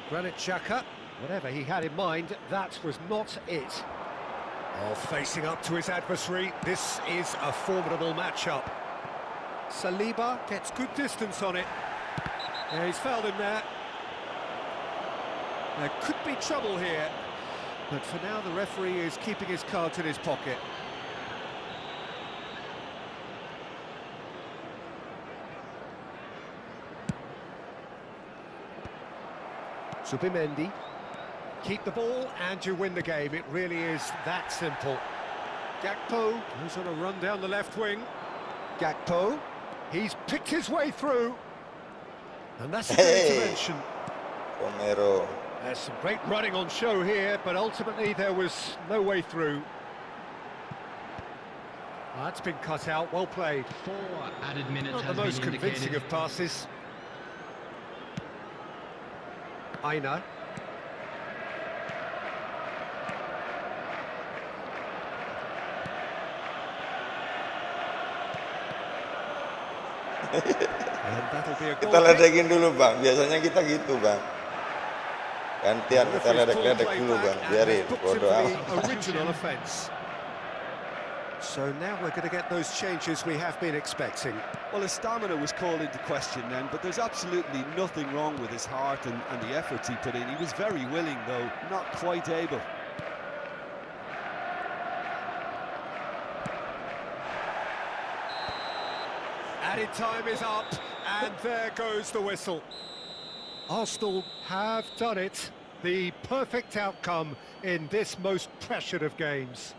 Granit Xhaka. Whatever he had in mind, that was not it. Oh, facing up to his adversary, this is a formidable matchup. Saliba gets good distance on it. Yeah, he's fouled him there. There could be trouble here, but for now the referee is keeping his cards in his pocket. Subimendi. Keep the ball and you win the game. It really is that simple. Gakpo goes on a run down the left wing. Gakpo, he's picked his way through. And that's a good intervention. Romero. There's some great running on show here, but ultimately there was no way through. That's been cut out, well played. 4 added minutes Not the has most been convincing indicated. of passes. Aina. And that'll be a goal Kita kick. ledekin dulu bang. Biasanya kita gitu bang. Gantian kita ledek-ledek dulu bang, biarin bodo amat. Original offence. So now we're going to get those changes we have been expecting. Well, his stamina was called into question then, but there's absolutely nothing wrong with his heart and the efforts he put in. He was very willing, though, not quite able. Added time is up, and there goes the whistle. Arsenal have done it. The perfect outcome in this most pressured of games.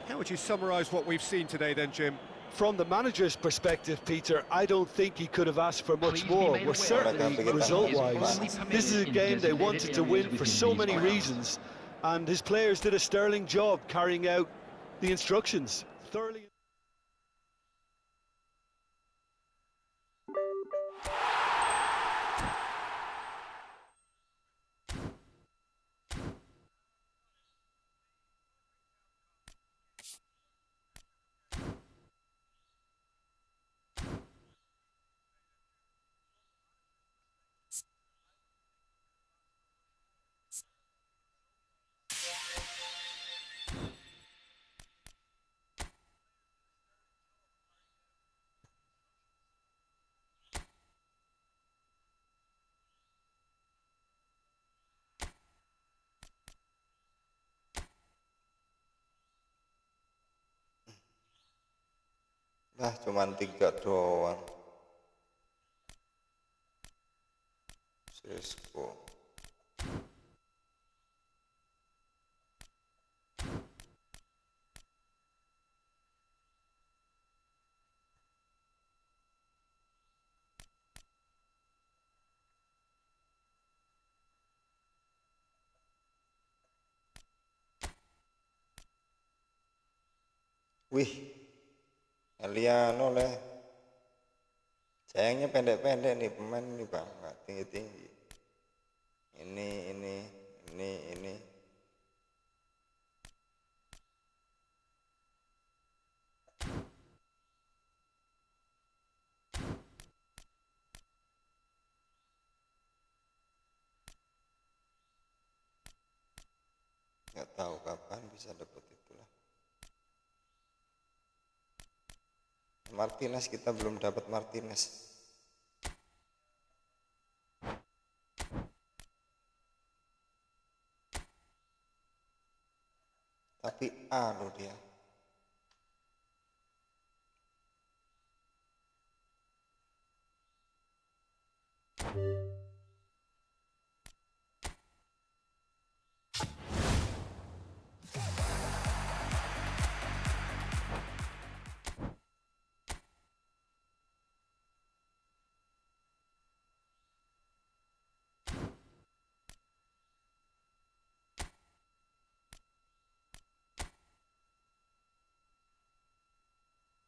How would you summarise what we've seen today then, Jim? From the manager's perspective, Peter, I don't think he could have asked for much more. Well, certainly result-wise, this is a game they wanted to win for so many reasons, and his players did a sterling job carrying out the instructions thoroughly. Nah, cuman 3 doang. Sesko. Wih, Eliano lah. Sayangnya pendek-pendek nih pemain nih bang, nggak tinggi-tinggi. Ini. Nggak tahu kapan bisa dapat itulah. Martinez kita belum dapat Martinez. Tapi A loh dia.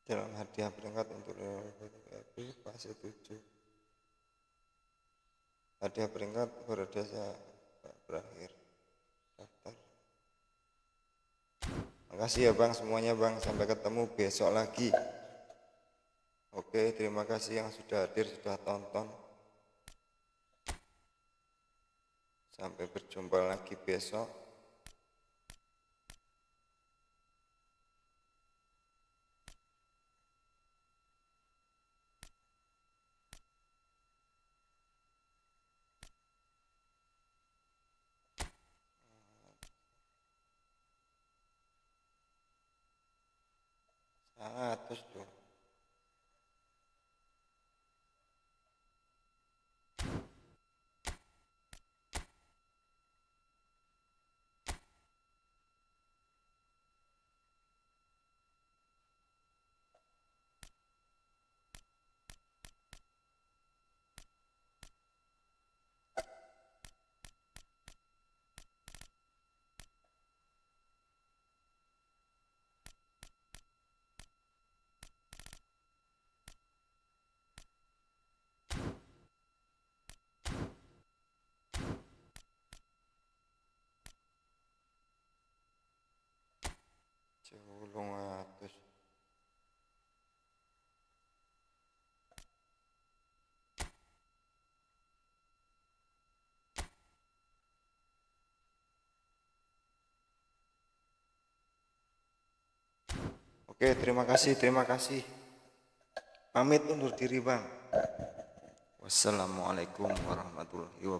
Dalam hadiah peringkat untuk fase 7. Hadiah peringkat berdasar berakhir daftar. Makasih ya bang semuanya bang, sampai ketemu besok lagi. Oke, terima kasih yang sudah hadir, sudah tonton. Sampai berjumpa lagi besok. Terus tuh. Ulung atus. Oke, terima kasih. Pamit undur diri, Bang. Wassalamualaikum warahmatullahi wabarakatuh.